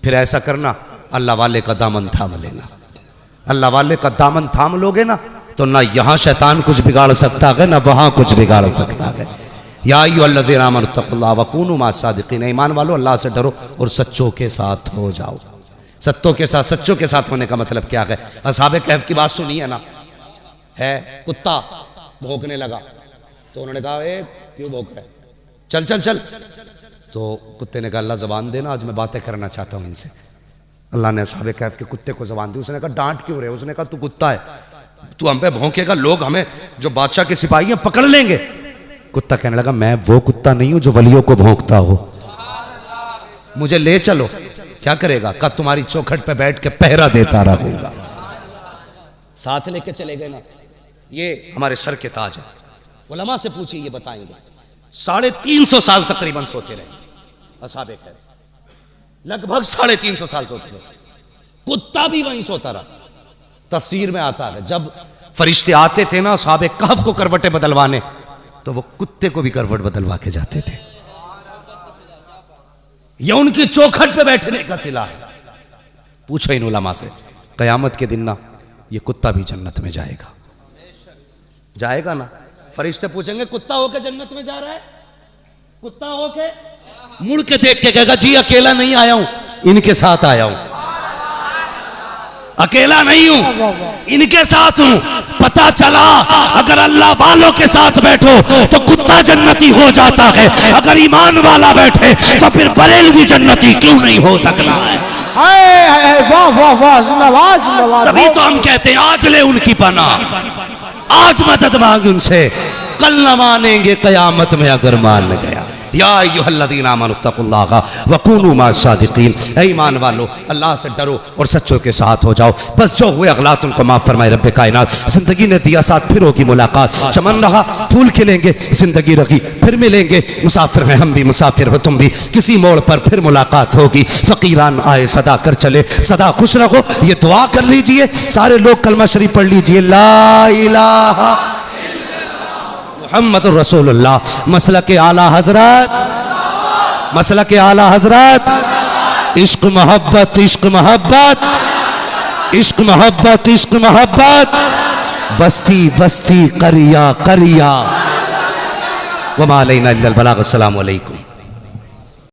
फिर ऐसा करना, अल्लाह वाले का दामन थाम लेना। अल्लाह वाले का दामन थाम लोगे ना, तो ना यहाँ शैतान कुछ बिगाड़ सकता है, ना वहाँ कुछ बिगाड़ सकता है। या अय्युहल्लज़ीना आमनुत्तकुल्लाह वकूनू मअस-सादिकीन, ईमान वालों अल्लाह से डरो और सच्चों के साथ हो जाओ। सत्यों के साथ, सच्चों के साथ होने का मतलब क्या है? असहाबे कहफ की बात सुनी है ना? है कुत्ता भौंकने लगा तो उन्होंने कहा ए क्यों भौंक रहा है, चल चल चल। तो कुत्ते ने कहा अल्लाह ज़बान देना, आज मैं बातें करना चाहता हूँ इनसे। अल्लाह ने असहाबे कहफ के कुत्ते को ज़बान दी। उसने कहा डांट क्यों रहे? उसने कहा तू कुत्ता है, तू हम पे भौंकेगा, लोग हमें जो बादशाह के सिपाही हैं पकड़ लेंगे। कुत्ता कहने लगा मैं वो कुत्ता नहीं हूं जो वलियों को भौंकता हो, मुझे ले चलो। क्या करेगा? कहा तुम्हारी चौखट पे बैठ के पहरा देता रहूंगा। साथ लेके चले गए ना। ये हमारे सर के ताज है, उलमा से पूछिए ये बताएंगे। 350 साल तकरीबन सोते रहे असहाबे कहफ, लगभग 350 साल सोते रहे। कुत्ता भी वहीं सोता रहा। तफसीर में आता है जब फरिश्ते आते थे ना असहाबे कहफ को करवटें बदलवाने, तो वो कुत्ते को भी करवट बदलवा के जाते थे। यह उनकी चौखट पे बैठने का सिला है। पूछो इन उलमा से, कयामत के दिन ना ये कुत्ता भी जन्नत में जाएगा, जाएगा ना? फरिश्ते पूछेंगे कुत्ता होके जन्नत में जा रहा है? कुत्ता होके मुड़ के देख के कहेगा जी अकेला नहीं आया हूं, इनके साथ आया हूं, अकेला नहीं हूं, इनके साथ हूं। पता चला अगर अल्लाह वालों के साथ बैठो तो कुत्ता जन्नती हो जाता है, अगर ईमान वाला बैठे तो फिर बरेलवी जन्नती क्यों नहीं हो सकता है? वाह वाह वाह, जिंदाबाद जिंदाबाद। तभी तो हम कहते हैं आज ले उनकी पनाह, आज मदद मांग उनसे, कल न मानेंगे कयामत में अगर मान गया। या अय्युहल्लज़ीना आमनुत्तकुल्लाह वकूनू मअस-सादिकीन, ऐ ईमान वालों अल्लाह से डरो और सच्चों के साथ हो जाओ। बस जो हुए अगलात उनको माफ़ फरमाए रब्बे कायनात। जिंदगी ने दिया साथ, फिर होगी मुलाकात। चमन रहा फूल खिलेंगे, जिंदगी रही फिर मिलेंगे। मुसाफिर हैं हम भी, मुसाफिर हो तुम भी, किसी मोड़ पर फिर मुलाकात होगी। फ़कीरान आए सदा कर चले, सदा खुश रहो। ये दुआ कर लीजिए सारे लोग, कलमा शरीफ पढ़ लीजिए, ला इलाहा मुहम्मदुर रसूलुल्लाह। मसलक आला हजरत, मसलक आला हजरत, इश्क मोहब्बत, इश्क मोहब्बत, इश्क मोहब्बत, इश्क मोहब्बत, बस्ती बस्ती करिया करिया। वमा अलैना इल्लल बलाग। अस्सलामु अलैकुम।